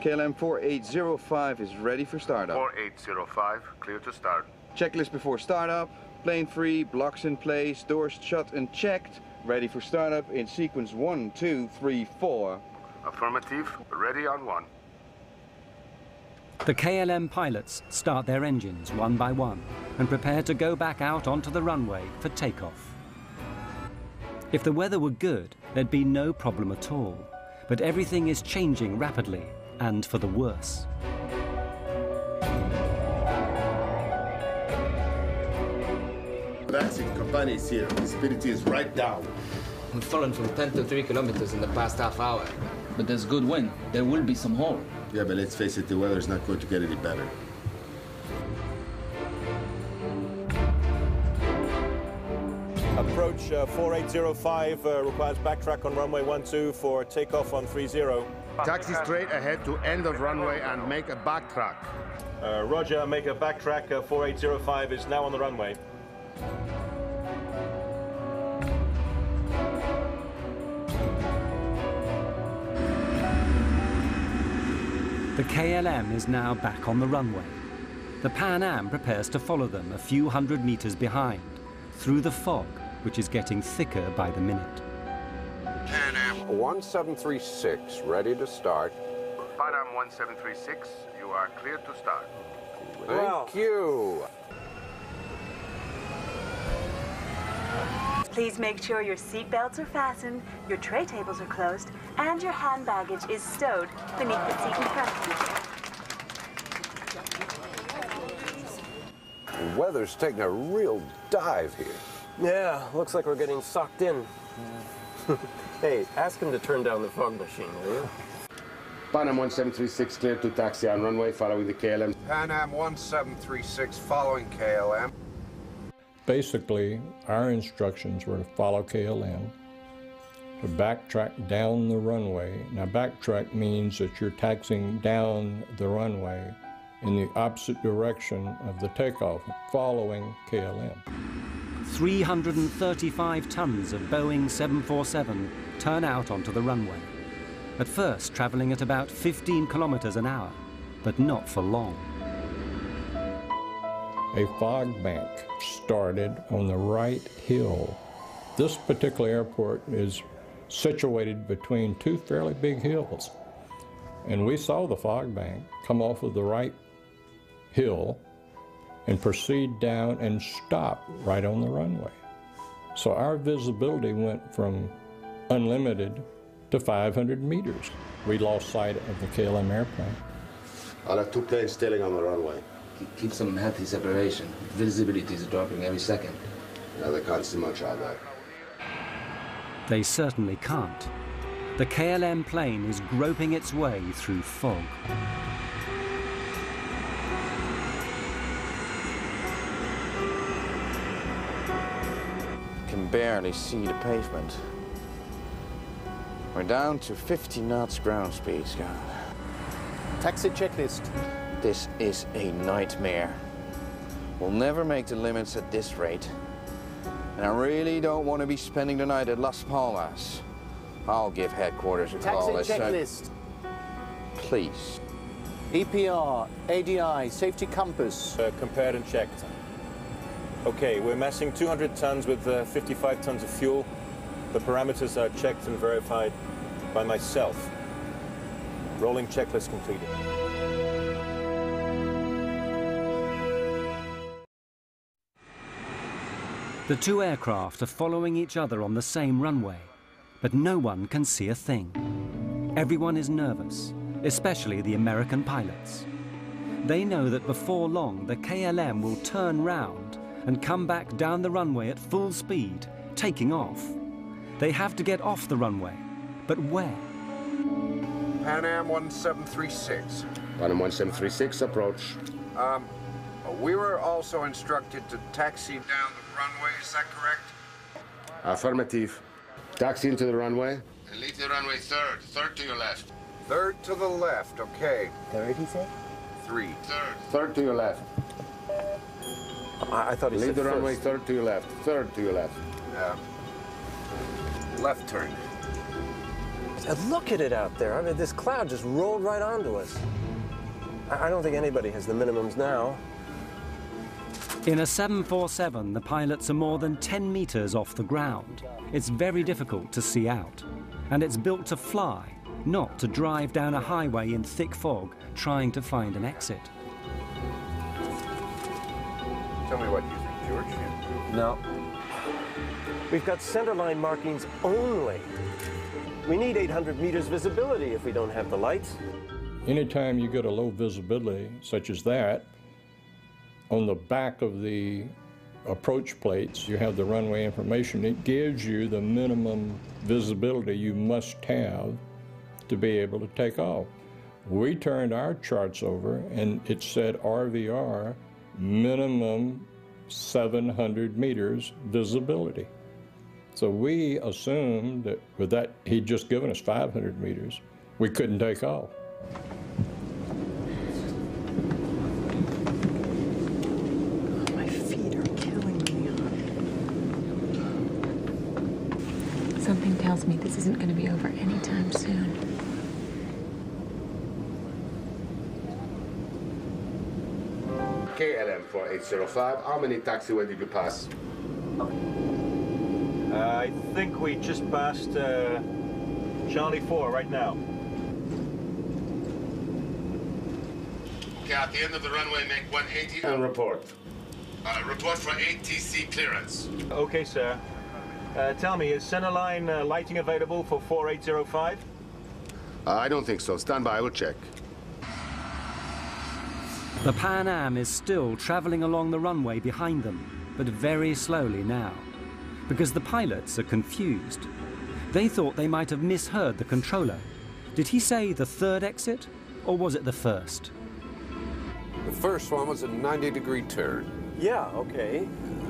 KLM 4805 is ready for startup. 4805, clear to start. Checklist before startup. Plane free, blocks in place, doors shut and checked. Ready for startup in sequence 1, 2, 3, 4. Affirmative, ready on 1. The KLM pilots start their engines one by one and prepare to go back out onto the runway for takeoff. If the weather were good, there'd be no problem at all. But everything is changing rapidly, and for the worse. Taxi company is here. Visibility is right down. We've fallen from 10 to 3 kilometers in the past half hour. But there's good wind. There will be some hole. Yeah, but let's face it, the weather's not going to get any better. Approach 4805 requires backtrack on runway 12 for takeoff on 30. Taxi straight ahead to end of runway and make a backtrack. Roger, make a backtrack. 4805 is now on the runway. The KLM is now back on the runway. The Pan Am prepares to follow them a few hundred meters behind, through the fog, which is getting thicker by the minute. Pan Am 1736, ready to start. Pan Am 1736, you are clear to start. Thank you. Please make sure your seat belts are fastened, your tray tables are closed, and your hand baggage is stowed beneath the seat in front of you. The weather's taking a real dive here. Yeah, looks like we're getting sucked in. Hey, ask him to turn down the fog machine, will you? Pan Am 1736 clear to taxi on runway following the KLM. Pan Am 1736 following KLM. Basically, our instructions were to follow KLM, to backtrack down the runway. Now, backtrack means that you're taxiing down the runway in the opposite direction of the takeoff, following KLM. 335 tons of Boeing 747 turn out onto the runway, at first traveling at about 15 kilometers an hour, but not for long. A fog bank started on the right hill. This particular airport is situated between two fairly big hills. And we saw the fog bank come off of the right hill and proceed down and stop right on the runway. So our visibility went from unlimited to 500 meters. We lost sight of the KLM airplane. I'll have two planes sailing on the runway. Keep some healthy separation. Visibility is dropping every second. Yeah, they can't see much out there. They certainly can't. The KLM plane is groping its way through fog. Can barely see the pavement. We're down to 50 knots ground speed, Scott. Taxi checklist. This is a nightmare. We'll never make the limits at this rate. And I really don't want to be spending the night at Las Palmas. I'll give headquarters a call. Taxi checklist. Please. EPR, ADI, safety compass. Compared and checked. Okay, we're massing 200 tons with 55 tons of fuel. The parameters are checked and verified by myself. Rolling checklist completed. The two aircraft are following each other on the same runway, but no one can see a thing. Everyone is nervous, especially the American pilots. They know that before long the KLM will turn round and come back down the runway at full speed, taking off. They have to get off the runway, but where? Pan Am 1736. Pan Am 1736, approach. We were also instructed to taxi down the runway, is that correct? Affirmative. Taxi into the runway. And leave the runway third. Third to your left. Third to the left, okay. Third, he said? 3. Third to your left. I thought he said leave the first. runway third to your left. Third to your left. Left turn. Look at it out there. I mean, this cloud just rolled right onto us. I don't think anybody has the minimums now. In a 747, the pilots are more than 10 meters off the ground. It's very difficult to see out. And it's built to fly, not to drive down a highway in thick fog trying to find an exit. Tell me what you think, George. No. We've got centerline markings only. We need 800 meters visibility if we don't have the lights. Anytime you get a low visibility, such as that, on the back of the approach plates, you have the runway information. It gives you the minimum visibility you must have to be able to take off. We turned our charts over and it said RVR, minimum 700 meters visibility. So we assumed that with that, he'd just given us 500 meters. We couldn't take off. My feet are killing me. Something tells me this isn't going to be over anytime soon. KLM 4805, how many taxiway did you pass? I think we just passed Charlie 4 right now. Okay, at the end of the runway, make 180 and report. Report for ATC clearance. Okay, sir. Tell me, is centerline lighting available for 4805? I don't think so. Stand by, I will check. The Pan Am is still traveling along the runway behind them, but very slowly now, because the pilots are confused. They thought they might have misheard the controller. Did he say the third exit, or was it the first? The first one was a 90-degree turn. Yeah, okay.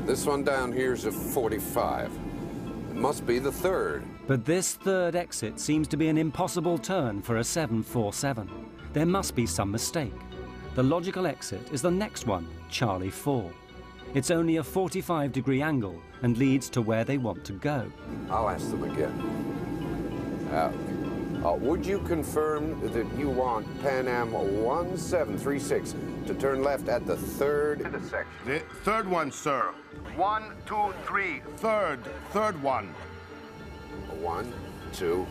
This one down here is a 45. It must be the third. But this third exit seems to be an impossible turn for a 747. There must be some mistake. The logical exit is the next one, Charlie 4. It's only a 45-degree angle and leads to where they want to go. I'll ask them again. Would you confirm that you want Pan Am 1736 to turn left at the third intersection? The third one, sir. 1, 2, 3. Third one. A 1, 2.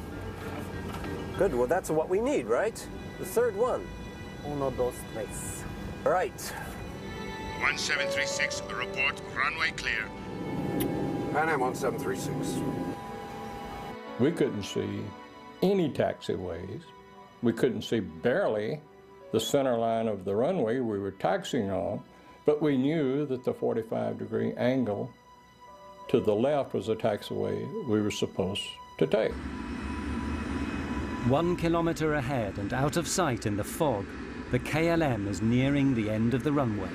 Good, well that's what we need, right? The third one. Uno, dos, tres. All right. 1736, report runway clear. Pan Am 1736. We couldn't see any taxiways. We couldn't see barely the center line of the runway we were taxiing on, but we knew that the 45-degree angle to the left was the taxiway we were supposed to take. 1 kilometer ahead and out of sight in the fog, the KLM is nearing the end of the runway.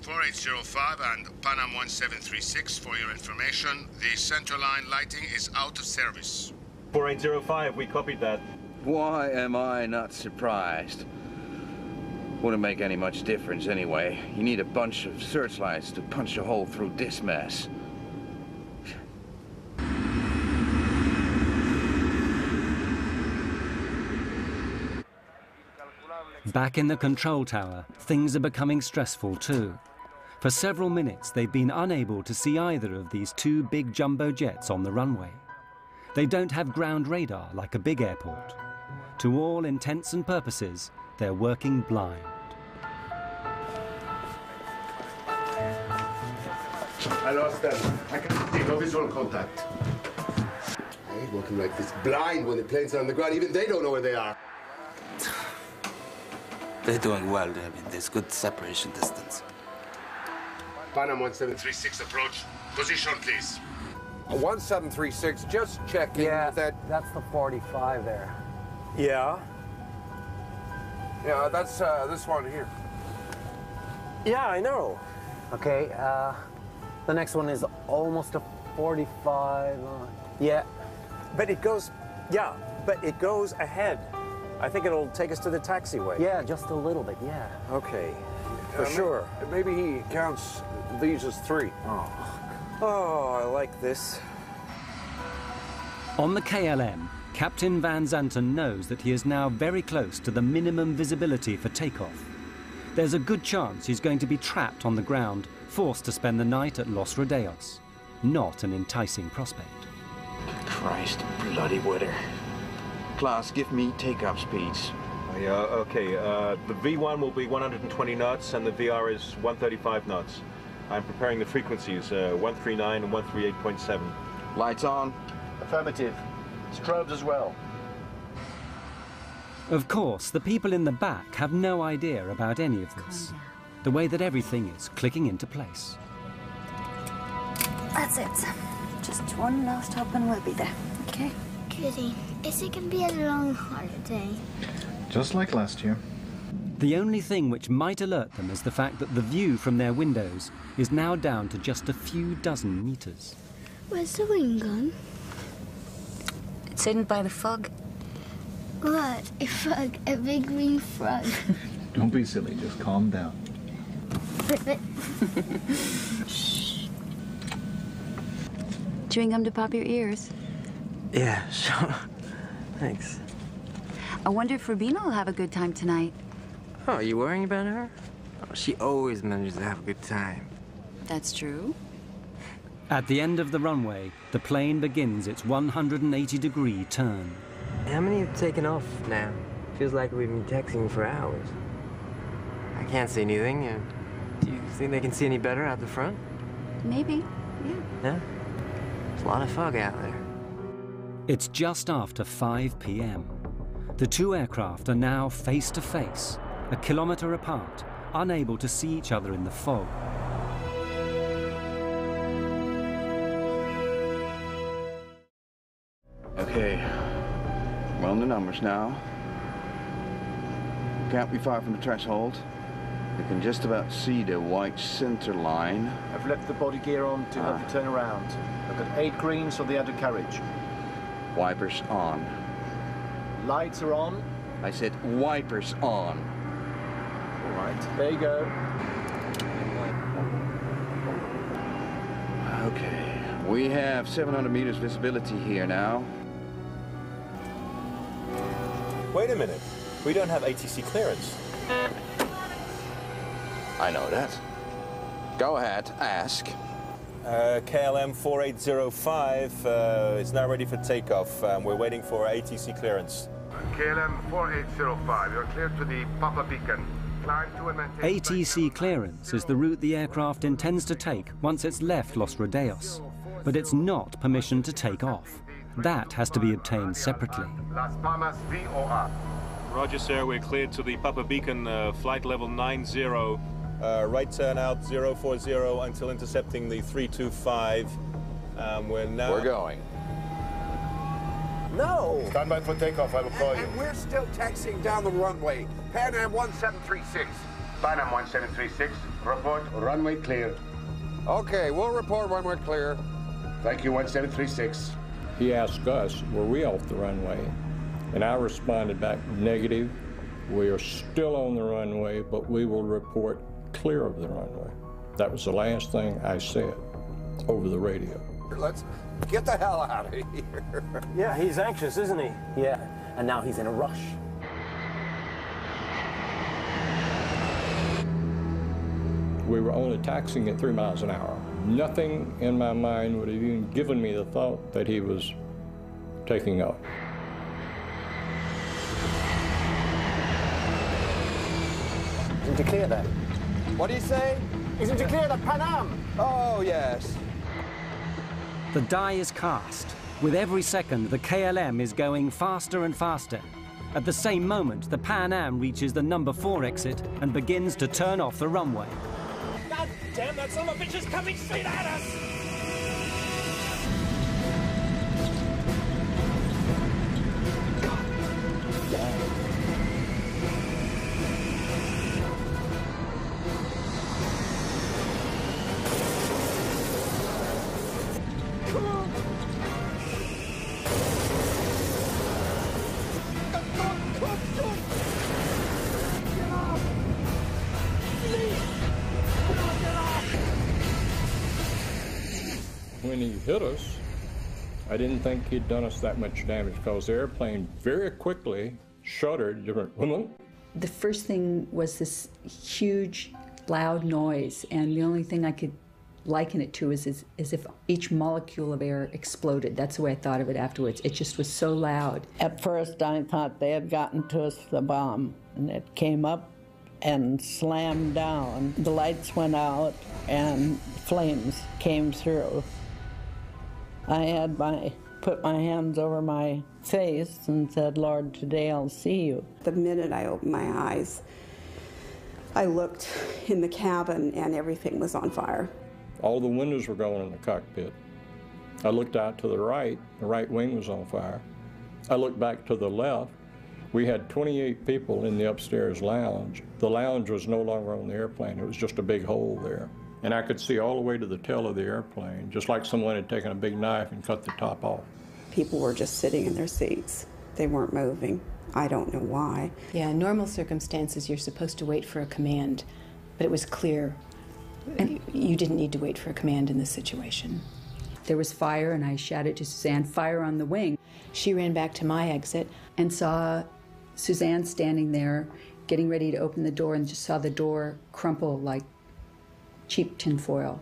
4805 and Pan Am 1736, for your information, the centerline lighting is out of service. 4805, we copied that. Why am I not surprised? Wouldn't make any much difference anyway. You need a bunch of searchlights to punch a hole through this mess. Back in the control tower, things are becoming stressful too. For several minutes, they've been unable to see either of these 2 big jumbo jets on the runway. They don't have ground radar like a big airport. To all intents and purposes, they're working blind. I lost them. I can't see no visual contact. I hate working like this, blind when the planes are on the ground. Even they don't know where they are. They're doing well. I mean, there's good separation distance. Pan Am 1736 approach. Position, please. 1736, just checking that... that's the 45 there. Yeah? Yeah, that's this one here. Yeah, I know. Okay, the next one is almost a 45. Yeah, but it goes, but it goes ahead. I think it'll take us to the taxiway. Yeah, just a little bit, yeah. Okay, for sure. Maybe he counts these as 3. Oh, I like this. On the KLM, Captain Van Zanten knows that he is now very close to the minimum visibility for takeoff. There's a good chance he's going to be trapped on the ground, forced to spend the night at Los Rodeos. Not an enticing prospect. Christ, bloody weather. Klaus, give me takeoff speeds. Yeah, okay. The V1 will be 120 knots and the VR is 135 knots. I'm preparing the frequencies, 139 and 138.7. Lights on. Affirmative. Strobes as well. Of course, the people in the back have no idea about any of this. The way that everything is clicking into place. That's it. Just one last hop and we'll be there, okay? Goody. Is it going to be a long holiday? Just like last year. The only thing which might alert them is the fact that the view from their windows is now down to just a few dozen meters. Where's the wing gone? It's hidden by the fog. What? A frog? A big green frog? Don't be silly, just calm down. Chewing gum to pop your ears? Yeah, sure. Thanks. I wonder if Rubina will have a good time tonight. Oh, are you worrying about her? Oh, she always manages to have a good time. That's true. At the end of the runway, the plane begins its 180-degree turn. How many have taken off now? Feels like we've been taxiing for hours. I can't see anything. Do you think they can see any better out the front? Maybe, yeah. No? There's a lot of fog out there. It's just after 5 p.m. The 2 aircraft are now face to face, a kilometer apart, unable to see each other in the fog. Okay, we're on the numbers now. Can't be far from the threshold. You can just about see the white center line. I've left the body gear on to help you turn around. I've got 8 greens on the undercarriage. Wipers on. Lights are on. I said wipers on. All right, there you go. Okay, we have 700 meters visibility here now. Wait a minute. We don't have ATC clearance. I know that. Go ahead, ask. KLM 4805 is now ready for takeoff. We're waiting for ATC clearance. KLM 4805, you're cleared to the Papa Beacon. Climb to and maintain... ATC clearance is the route the aircraft intends to take once it's left Los Rodeos. But it's not permission to take off. That has to be obtained separately. Las Palmas VOR. Roger, sir. We're cleared to the Papa Beacon, flight level 90. Right turn out 040 until intercepting the 325. We're going. No! Stand by for takeoff, I will call you. And we're still taxiing down the runway. Pan Am 1736. Pan Am 1736, report runway clear. Okay, we'll report when we're clear. Thank you, 1736. He asked us, were we off the runway? And I responded back, negative. We are still on the runway, but we will report clear of the runway. That was the last thing I said over the radio. Let's get the hell out of here. Yeah, he's anxious, isn't he? Yeah, and now he's in a rush. We were only taxiing at 3 miles an hour. Nothing in my mind would have even given me the thought that he was taking off. Isn't it clear there? What do you say? Isn't it clear that Pan Am? Oh, yes. The die is cast. With every second, the KLM is going faster and faster. At the same moment, the Pan Am reaches the number 4 exit and begins to turn off the runway. God damn, that son of a bitch is coming straight at us! When he hit us, I didn't think he'd done us that much damage because the airplane very quickly shuddered. The first thing was this huge, loud noise, and the only thing I could liken it to is if each molecule of air exploded. That's the way I thought of it afterwards. It just was so loud. At first, I thought they had gotten to us the bomb, and it came up and slammed down. The lights went out, and flames came through. I had put my hands over my face and said, Lord, today I'll see you. The minute I opened my eyes, I looked in the cabin and everything was on fire. All the windows were going in the cockpit. I looked out to the right wing was on fire. I looked back to the left. We had 28 people in the upstairs lounge. The lounge was no longer on the airplane. It was just a big hole there. And I could see all the way to the tail of the airplane, just like someone had taken a big knife and cut the top off. People were just sitting in their seats. They weren't moving. I don't know why. Yeah, in normal circumstances, you're supposed to wait for a command, but it was clear you didn't need to wait for a command in this situation. There was fire, and I shouted to Suzanne, fire on the wing. She ran back to my exit and saw Suzanne standing there, getting ready to open the door, and just saw the door crumple like cheap tinfoil.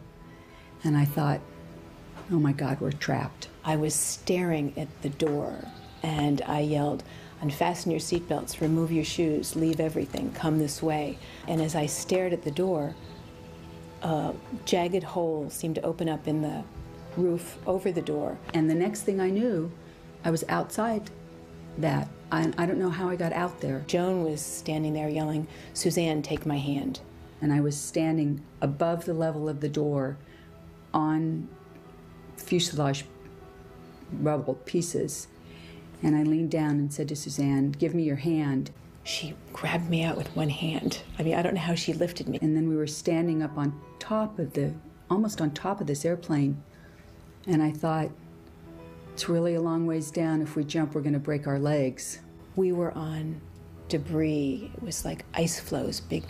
And I thought, oh my God, we're trapped. I was staring at the door, and I yelled, unfasten your seatbelts, remove your shoes, leave everything, come this way. And as I stared at the door, a jagged hole seemed to open up in the roof over the door. And the next thing I knew, I was outside that. I don't know how I got out there. Joan was standing there yelling, Suzanne, take my hand. And I was standing above the level of the door on fuselage rubble pieces. And I leaned down and said to Suzanne, give me your hand. She grabbed me out with one hand. I mean, I don't know how she lifted me. And then we were standing up on top of almost on top of this airplane. And I thought, it's really a long ways down. If we jump, we're going to break our legs. We were on debris. It was like ice flows, big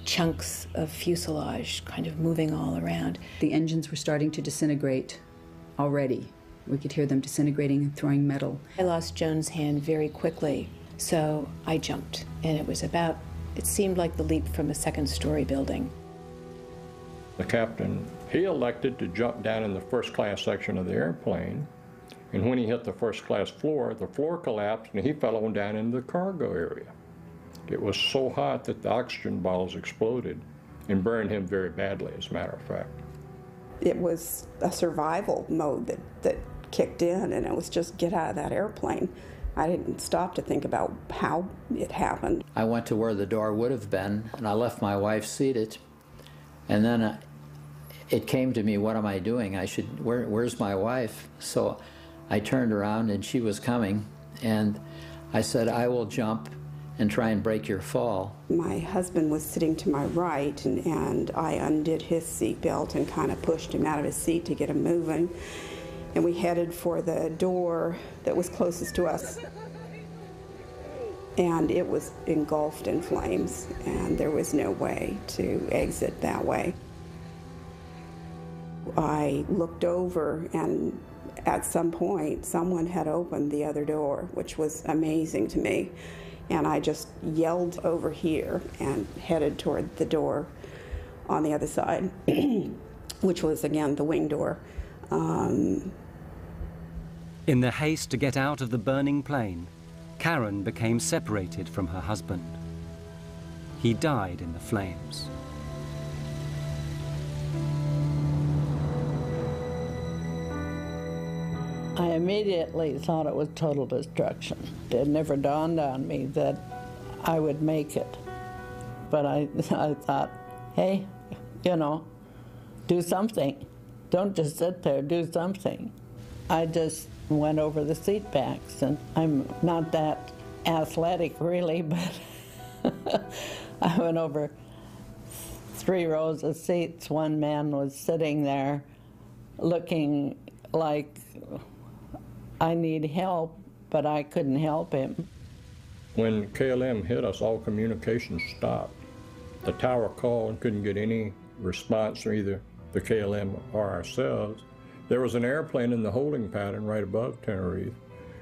chunks of fuselage kind of moving all around. The engines were starting to disintegrate already. We could hear them disintegrating and throwing metal. I lost Joan's hand very quickly, so I jumped. And it seemed like the leap from a second-story building. The captain He elected to jump down in the first class section of the airplane, and when he hit the first class floor, the floor collapsed and he fell on down into the cargo area. It was so hot that the oxygen bottles exploded and burned him very badly, as a matter of fact. It was a survival mode that kicked in, and it was just get out of that airplane. I didn't stop to think about how it happened. I went to where the door would have been, and I left my wife seated, and then it came to me, what am I doing? Where's my wife? So I turned around and she was coming, and I said, I will jump and try and break your fall. My husband was sitting to my right, and I undid his seatbelt and kind of pushed him out of his seat to get him moving. And we headed for the door that was closest to us. And it was engulfed in flames, and there was no way to exit that way. I looked over, and at some point, someone had opened the other door, which was amazing to me. And I just yelled over here and headed toward the door on the other side, which was, again, the wing door. In the haste to get out of the burning plane, Karen became separated from her husband. He died in the flames. I immediately thought it was total destruction. It never dawned on me that I would make it. But I thought, hey, you know, do something. Don't just sit there, do something. I just went over the seat backs, and I'm not that athletic really, but I went over 3 rows of seats. One man was sitting there looking like I need help, but I couldn't help him. When KLM hit us, all communication stopped. The tower called and couldn't get any response from either the KLM or ourselves. There was an airplane in the holding pattern right above Tenerife.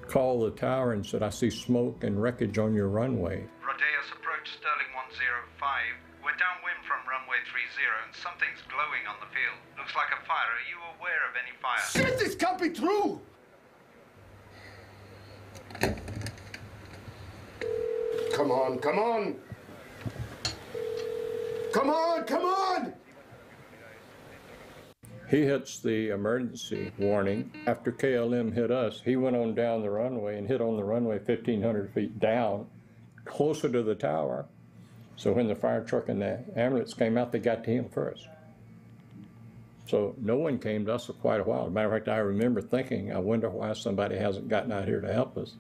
Called the tower and said, I see smoke and wreckage on your runway. Rodeos approach Sterling 105. We're downwind from runway 30 and something's glowing on the field. Looks like a fire. Are you aware of any fire? Shit, this can't be true! Come on, come on! Come on, come on! He hits the emergency warning. After KLM hit us, he went on down the runway and hit on the runway 1,500 feet down, closer to the tower. So when the fire truck and the ambulance came out, they got to him first. So no one came to us for quite a while. As a matter of fact, I remember thinking, I wonder why somebody hasn't gotten out here to help us.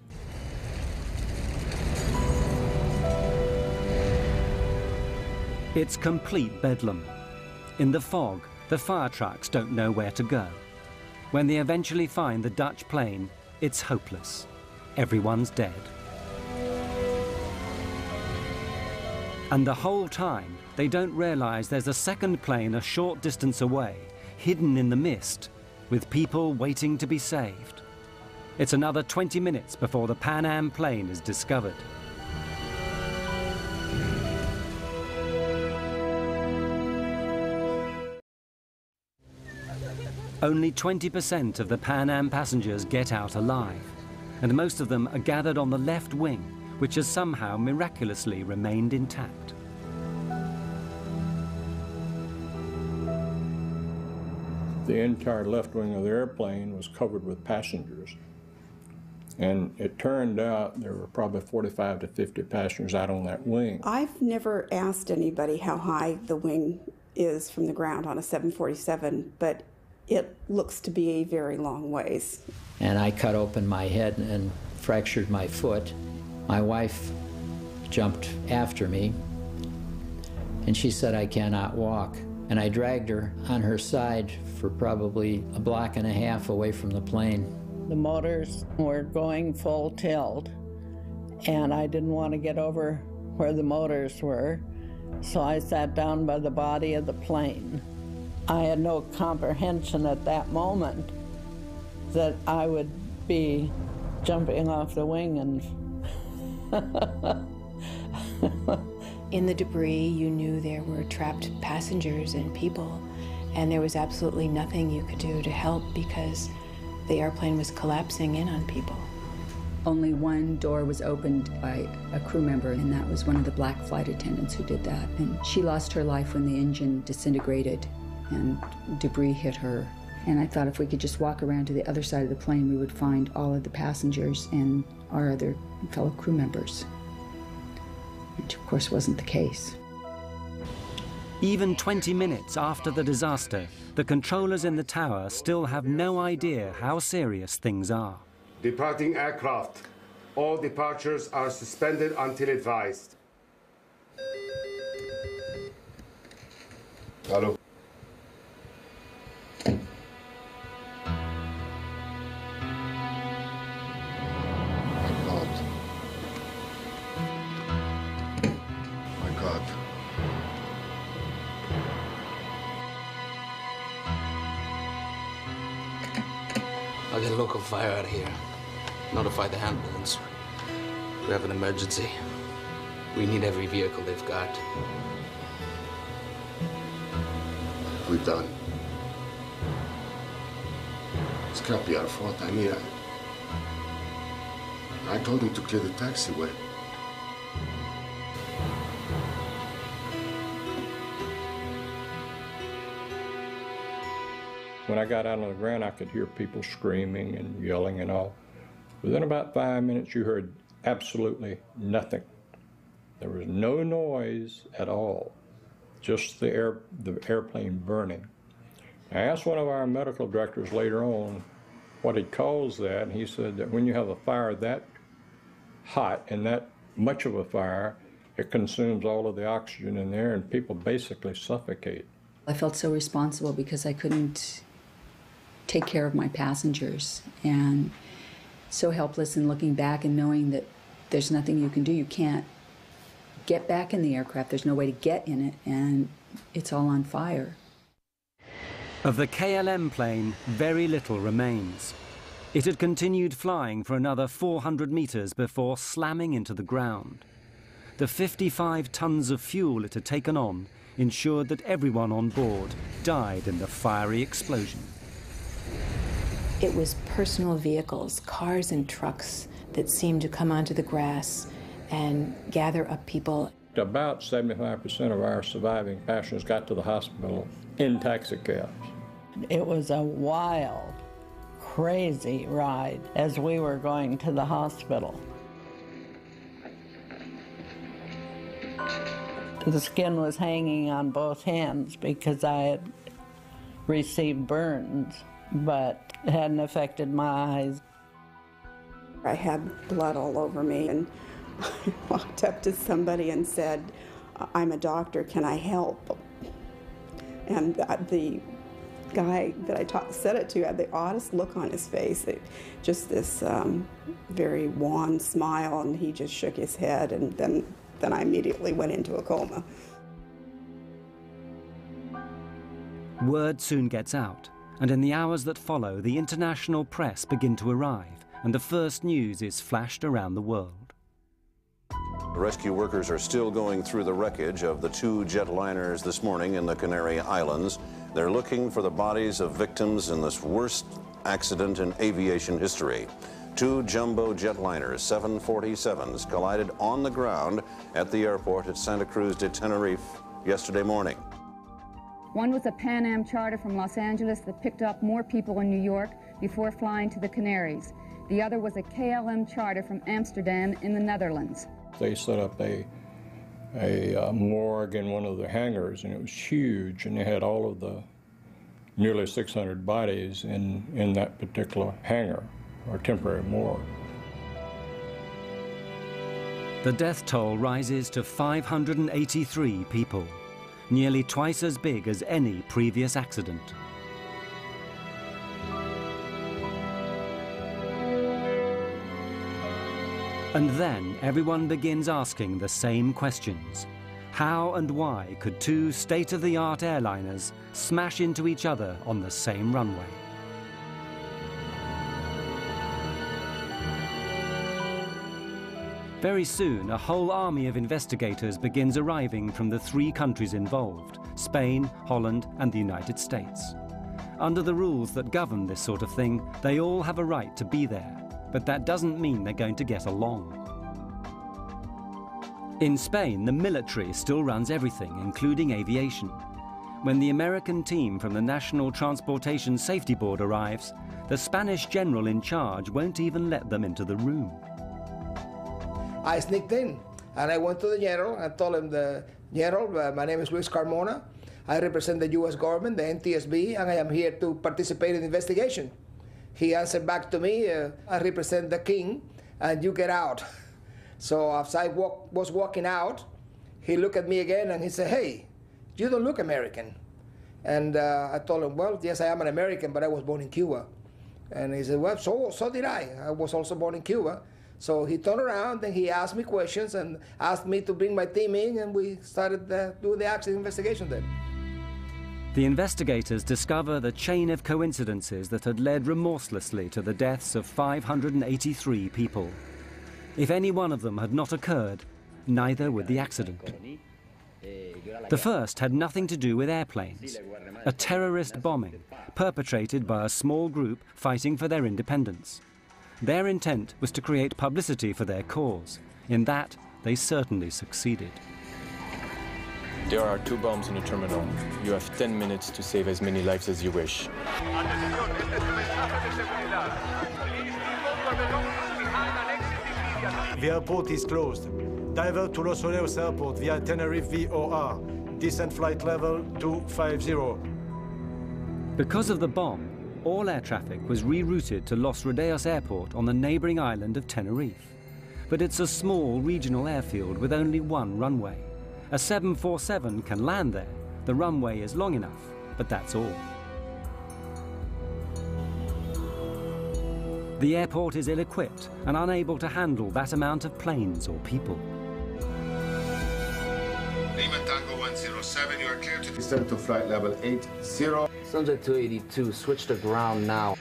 It's complete bedlam. In the fog, the fire trucks don't know where to go. When they eventually find the Dutch plane, it's hopeless. Everyone's dead. And the whole time, they don't realize there's a second plane a short distance away, hidden in the mist, with people waiting to be saved. It's another 20 minutes before the Pan Am plane is discovered. Only 20% of the Pan Am passengers get out alive, and most of them are gathered on the left wing, which has somehow miraculously remained intact. The entire left wing of the airplane was covered with passengers. And it turned out there were probably 45 to 50 passengers out on that wing. I've never asked anybody how high the wing is from the ground on a 747, but it looks to be a very long ways. And I cut open my head and fractured my foot. My wife jumped after me, and she said, I cannot walk. And I dragged her on her side for probably a block and a half away from the plane. The motors were going full tilt, and I didn't want to get over where the motors were, so I sat down by the body of the plane. I had no comprehension at that moment that I would be jumping off the wing and In the debris, you knew there were trapped passengers and people, and there was absolutely nothing you could do to help because the airplane was collapsing in on people. Only one door was opened by a crew member, and that was one of the black flight attendants who did that. And she lost her life when the engine disintegrated and debris hit her. And I thought if we could just walk around to the other side of the plane, we would find all of the passengers and our other fellow crew members, which of course wasn't the case. Even 20 minutes after the disaster, the controllers in the tower still have no idea how serious things are. Departing aircraft. All departures are suspended until advised. Hello. I'll get a local fire out of here. Notify the ambulance. We have an emergency. We need every vehicle they've got. We're done. It's can't be our fault. I mean, I told him to clear the taxiway. When I got out on the ground, I could hear people screaming and yelling and all. Within about 5 minutes, you heard absolutely nothing. There was no noise at all, just the airplane burning. I asked one of our medical directors later on what he calls that, and he said that when you have a fire that hot and that much of a fire, it consumes all of the oxygen in there, and people basically suffocate. I felt so responsible because I couldn't take care of my passengers, and so helpless in looking back and knowing that there's nothing you can do. You can't get back in the aircraft. There's no way to get in it, and it's all on fire. Of the KLM plane, very little remains. It had continued flying for another 400 meters before slamming into the ground. The 55 tons of fuel it had taken on ensured that everyone on board died in the fiery explosion. It was personal vehicles, cars and trucks that seemed to come onto the grass and gather up people. About 75% of our surviving passengers got to the hospital in taxicabs. It was a wild, crazy ride as we were going to the hospital. The skin was hanging on both hands because I had received burns, but it hadn't affected my eyes. I had blood all over me, and I walked up to somebody and said, "I'm a doctor, can I help?" And the guy that I said it to had the oddest look on his face, just this very wan smile, and he just shook his head, and then I immediately went into a coma. Word soon gets out, and in the hours that follow, the international press begin to arrive, and the first news is flashed around the world. Rescue workers are still going through the wreckage of the 2 jetliners this morning in the Canary Islands. They're looking for the bodies of victims in this worst accident in aviation history. 2 jumbo jetliners, 747s, collided on the ground at the airport at Santa Cruz de Tenerife yesterday morning. One was a Pan Am charter from Los Angeles that picked up more people in New York before flying to the Canaries. The other was a KLM charter from Amsterdam in the Netherlands. They set up a morgue in one of the hangars, and it was huge, and they had all of the nearly 600 bodies in that particular hangar, or temporary morgue. The death toll rises to 583 people, nearly twice as big as any previous accident. And then everyone begins asking the same questions. How and why could 2 state-of-the-art airliners smash into each other on the same runway? Very soon, a whole army of investigators begins arriving from the 3 countries involved, Spain, Holland, and the United States. Under the rules that govern this sort of thing, they all have a right to be there, but that doesn't mean they're going to get along. In Spain, the military still runs everything, including aviation. When the American team from the National Transportation Safety Board arrives, the Spanish general in charge won't even let them into the room. I sneaked in and I went to the general and told him, the general, my name is Luis Carmona. I represent the U.S. government, the NTSB, and I am here to participate in the investigation. He answered back to me, I represent the king and you get out. So as I was walking out, he looked at me again and he said, hey, you don't look American. And I told him, well, yes, I am an American, but I was born in Cuba. And he said, well, so did I. I was also born in Cuba. So he turned around and he asked me questions and asked me to bring my team in, and we started doing the accident investigation then. The investigators discover the chain of coincidences that had led remorselessly to the deaths of 583 people. If any one of them had not occurred, neither would the accident. The first had nothing to do with airplanes, a terrorist bombing perpetrated by a small group fighting for their independence. Their intent was to create publicity for their cause. In that, they certainly succeeded. There are 2 bombs in the terminal. You have 10 minutes to save as many lives as you wish. The airport is closed. Divert to Los Rodeos Airport via Tenerife VOR. Descent flight level 250. Because of the bomb, all air traffic was rerouted to Los Rodeos Airport on the neighbouring island of Tenerife. But it's a small regional airfield with only 1 runway. A 747 can land there. The runway is long enough, but that's all. The airport is ill-equipped and unable to handle that amount of planes or people. Lima Tango 107, you are clear to descend to flight level 80. Subject 282, switch to ground now.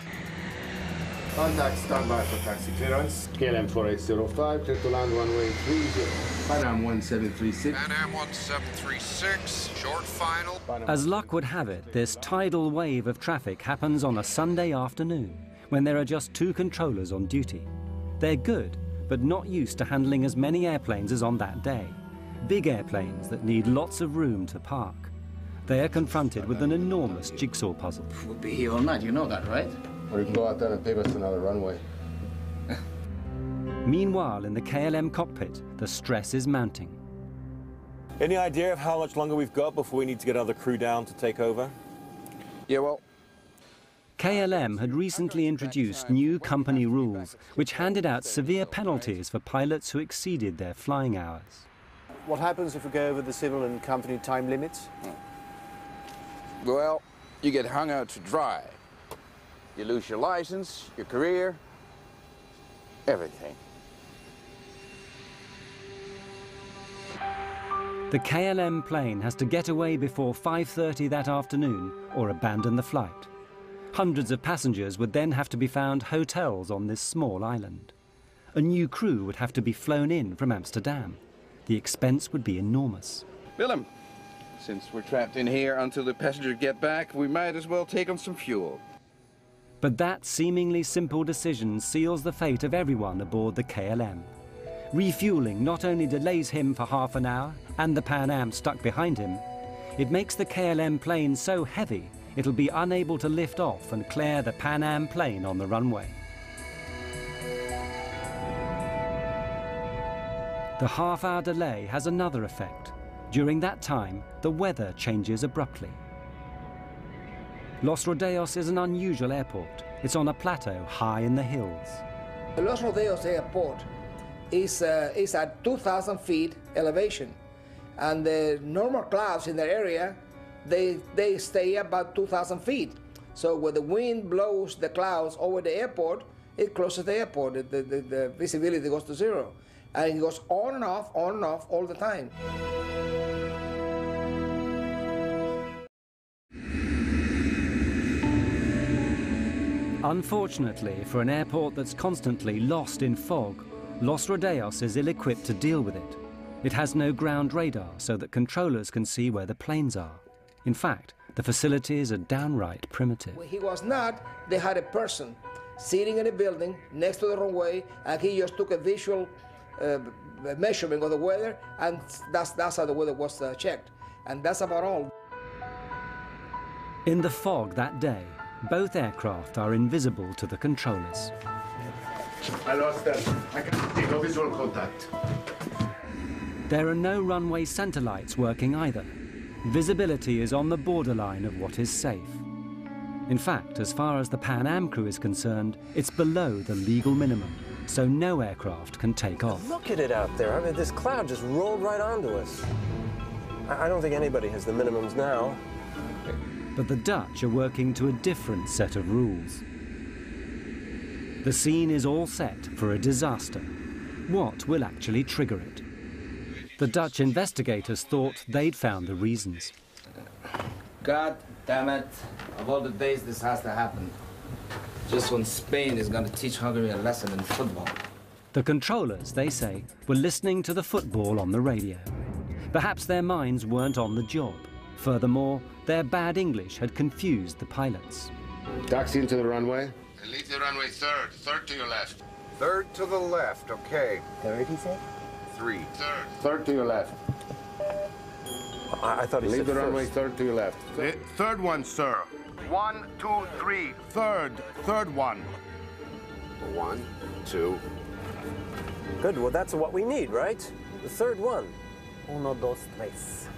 Contact standby for taxi clearance. KLM 4805, clear to land runway 30. Pan Am 1736. Pan Am 1736, short final. As luck would have it, this tidal wave of traffic happens on a Sunday afternoon, when there are just 2 controllers on duty. They're good, but not used to handling as many airplanes as on that day. Big airplanes that need lots of room to park. They are confronted with an enormous jigsaw puzzle. We'll be here all night, you know that, right? Or you can go out there and pave us another runway. Meanwhile, in the KLM cockpit, the stress is mounting. Any idea of how much longer we've got before we need to get other crew down to take over? Yeah, well, KLM had recently introduced new company rules which handed out severe penalties for pilots who exceeded their flying hours. What happens if we go over the civil and company time limits? well, you get hung out to dry. You lose your license, your career, everything. The KLM plane has to get away before 5:30 that afternoon or abandon the flight. Hundreds of passengers would then have to be found hotels on this small island. A new crew would have to be flown in from Amsterdam. The expense would be enormous. Willem, since we're trapped in here until the passengers get back, we might as well take on some fuel. But that seemingly simple decision seals the fate of everyone aboard the KLM. Refueling not only delays him for half an hour and the Pan Am stuck behind him, it makes the KLM plane so heavy it'll be unable to lift off and clear the Pan Am plane on the runway. The half-hour delay has another effect. During that time, the weather changes abruptly. Los Rodeos is an unusual airport. It's on a plateau high in the hills. The Los Rodeos airport is at 2,000 feet elevation, and the normal clouds in the area, they stay about 2,000 feet. So when the wind blows the clouds over the airport, it closes the airport. The visibility goes to 0. And it goes on and off all the time. Unfortunately, for an airport that's constantly lost in fog, Los Rodeos is ill-equipped to deal with it. It has no ground radar so that controllers can see where the planes are. In fact, the facilities are downright primitive. When he was not, they had a person sitting in a building next to the runway, and he just took a visual measurement of the weather, and that's how the weather was checked. And that's about all. In the fog that day, both aircraft are invisible to the controllers. I lost them. I can't see no visual contact. There are no runway center lights working either. Visibility is on the borderline of what is safe. In fact, as far as the Pan Am crew is concerned, it's below the legal minimum, so no aircraft can take off. Look at it out there. I mean, this cloud just rolled right onto us. I don't think anybody has the minimums now. But the Dutch are working to a different set of rules. The scene is all set for a disaster. What will actually trigger it? The Dutch investigators thought they'd found the reasons. God damn it. Of all the days this has to happen. Just when Spain is going to teach Hungary a lesson in football. The controllers, they say, were listening to the football on the radio. Perhaps their minds weren't on the job. Furthermore, their bad English had confused the pilots. Taxi into the runway. And leave the runway third. Third to your left. Third to the left, okay. Third, he said? 3. Third. Third to your left. I thought he Leave said the first. runway third to your left. Third one, sir. 1, 2, 3. Third. Third one. 1, 2. Good, well, that's what we need, right? The third one. Uno, dos, tres.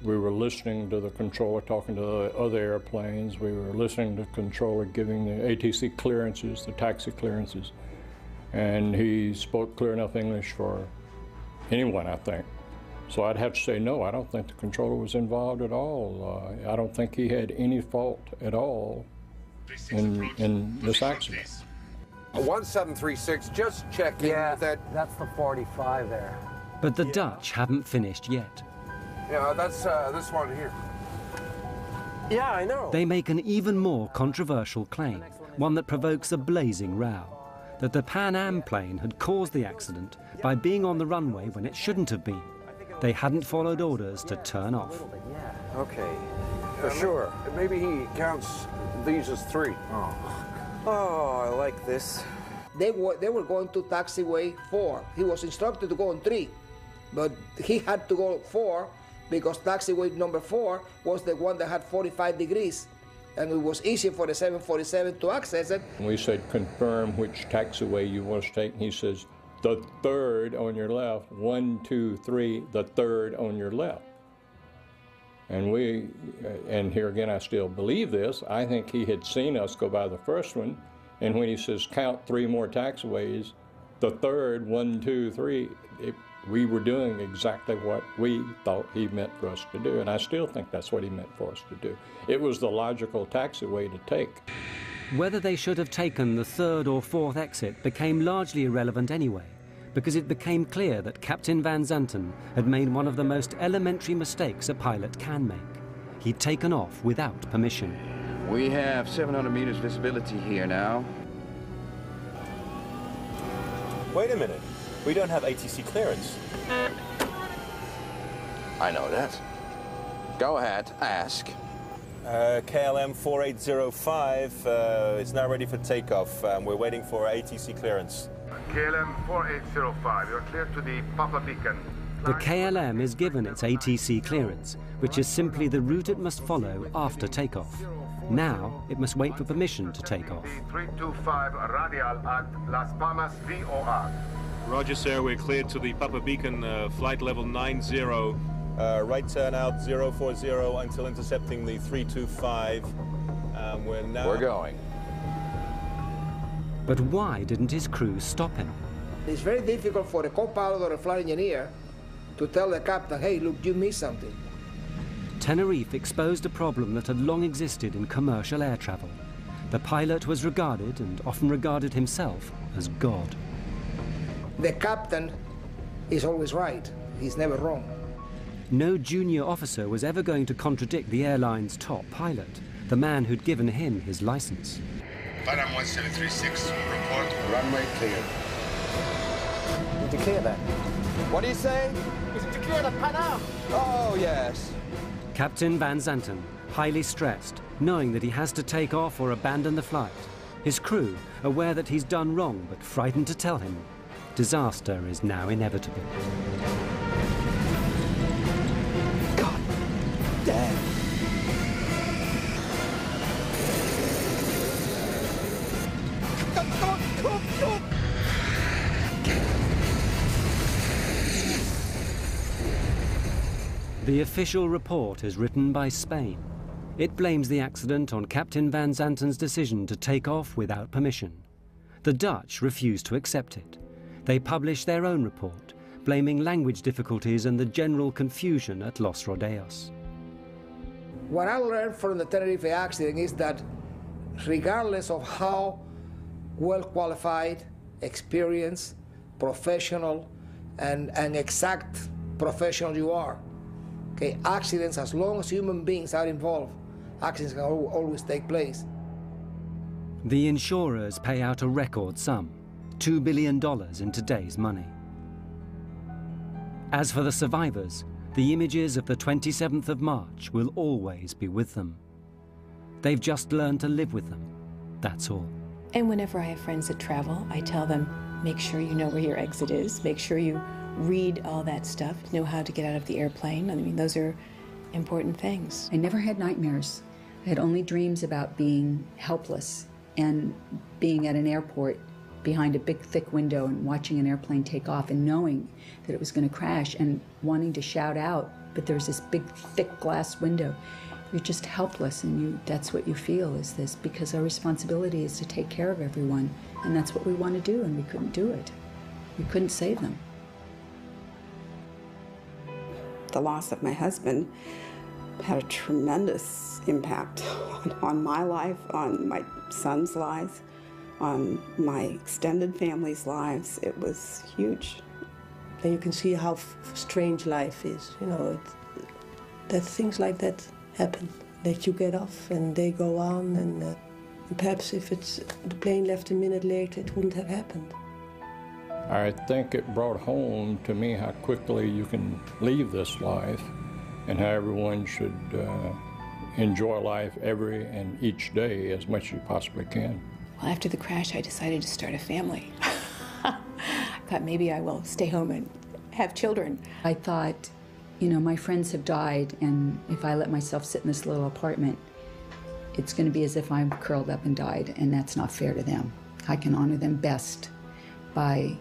We were listening to the controller talking to the other airplanes. We were listening to the controller giving the ATC clearances, the taxi clearances. And he spoke clear enough English for anyone, I think. So I'd have to say, no, I don't think the controller was involved at all. I don't think he had any fault at all in this accident. 1736, just checking that. That's the 45 there. But the Dutch haven't finished yet. Yeah, that's this one here. Yeah, I know. They make an even more controversial claim, one that provokes a blazing row, that the Pan Am plane had caused the accident by being on the runway when it shouldn't have been. They hadn't followed orders to turn off. Okay, for sure. Maybe he counts these as 3. Oh, I like this. They were going to taxiway 4. He was instructed to go on 3, but he had to go 4 because taxiway number 4 was the one that had 45 degrees, and it was easy for the 747 to access it. We said, confirm which taxiway you want to take, and he says, the third on your left, 1, 2, 3, the third on your left. And here again, I still believe this. I think he had seen us go by the first one, and when he says count 3 more taxiways, the third, 1, 2, 3, we were doing exactly what we thought he meant for us to do, and I still think that's what he meant for us to do. It was the logical taxiway to take. Whether they should have taken the 3rd or 4th exit became largely irrelevant anyway, because it became clear that Captain Van Zanten had made one of the most elementary mistakes a pilot can make. He'd taken off without permission. We have 700 meters visibility here now. Wait a minute. We don't have ATC clearance. I know that. Go ahead, ask. KLM 4805 is now ready for takeoff. We're waiting for ATC clearance. KLM 4805, you're clear to the Papa Beacon. The KLM is given its ATC clearance, which is simply the route it must follow after takeoff. Now, it must wait for permission to take off. 325 radial at Las Palmas VOR. Roger, sir. We're cleared to the Papa Beacon, flight level 90. Right turn out 040 until intercepting the 325. We're going. But why didn't his crew stop him? It's very difficult for a co-pilot or a flight engineer to tell the captain, hey, look, you missed something. Tenerife exposed a problem that had long existed in commercial air travel. The pilot was regarded, and often regarded himself, as God. The captain is always right. He's never wrong. No junior officer was ever going to contradict the airline's top pilot, the man who'd given him his license. Panam 1736, report runway clear. it to clear that? What do you say? Is it to clear that Panam? Oh, yes. Captain Van Zanten, highly stressed, knowing that he has to take off or abandon the flight. His crew, aware that he's done wrong but frightened to tell him. Disaster is now inevitable. God damn. Come on. The official report is written by Spain. It blames the accident on Captain Van Zanten's decision to take off without permission. The Dutch refuse to accept it. They publish their own report, blaming language difficulties and the general confusion at Los Rodeos. What I learned from the Tenerife accident is that regardless of how well qualified, experienced, professional, and exact professional you are, okay, accidents, as long as human beings are involved, accidents can always take place. The insurers pay out a record sum, $2 billion in today's money. As for the survivors, the images of the 27th of March will always be with them. They've just learned to live with them, that's all. And whenever I have friends that travel, I tell them, make sure you know where your exit is, make sure you read all that stuff, know how to get out of the airplane. I mean, those are important things. I never had nightmares. I had only dreams about being helpless and being at an airport behind a big, thick window and watching an airplane take off and knowing that it was going to crash and wanting to shout out, but there's this big, thick glass window. You're just helpless, and that's what you feel, is this, because our responsibility is to take care of everyone, and that's what we want to do, and we couldn't do it. We couldn't save them. The loss of my husband had a tremendous impact on my life, on my son's lives, on my extended family's lives. It was huge. And you can see how strange life is, you know, that things like that happen, that you get off and they go on, and perhaps if the plane left a minute later, it wouldn't have happened. I think it brought home to me how quickly you can leave this life and how everyone should enjoy life every and each day as much as you possibly can. Well, after the crash, I decided to start a family. I thought maybe I will stay home and have children. I thought, you know, my friends have died, and if I let myself sit in this little apartment, it's going to be as if I'm curled up and died, and that's not fair to them. I can honor them best by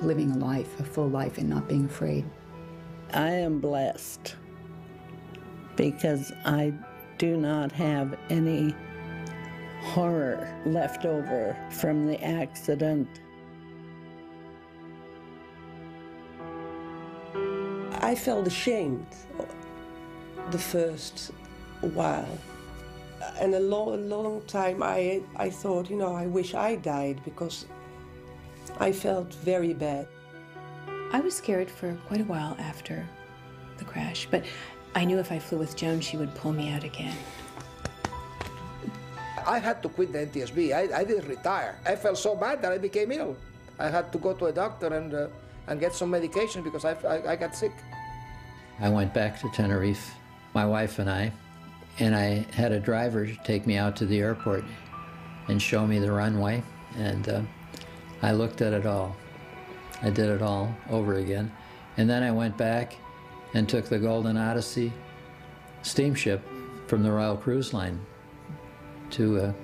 living a life, a full life, and not being afraid. I am blessed because I do not have any horror left over from the accident. I felt ashamed the first while. And a long time I thought, you know, I wish I died, because I felt very bad. I was scared for quite a while after the crash, but I knew if I flew with Joan, she would pull me out again. I had to quit the NTSB. I didn't retire. I felt so bad that I became ill. I had to go to a doctor and get some medication because I got sick. I went back to Tenerife, my wife and I had a driver take me out to the airport and show me the runway, and I looked at it all. I did it all over again. And then I went back and took the Golden Odyssey steamship from the Royal Cruise Line to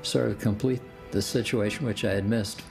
sort of complete the situation which I had missed.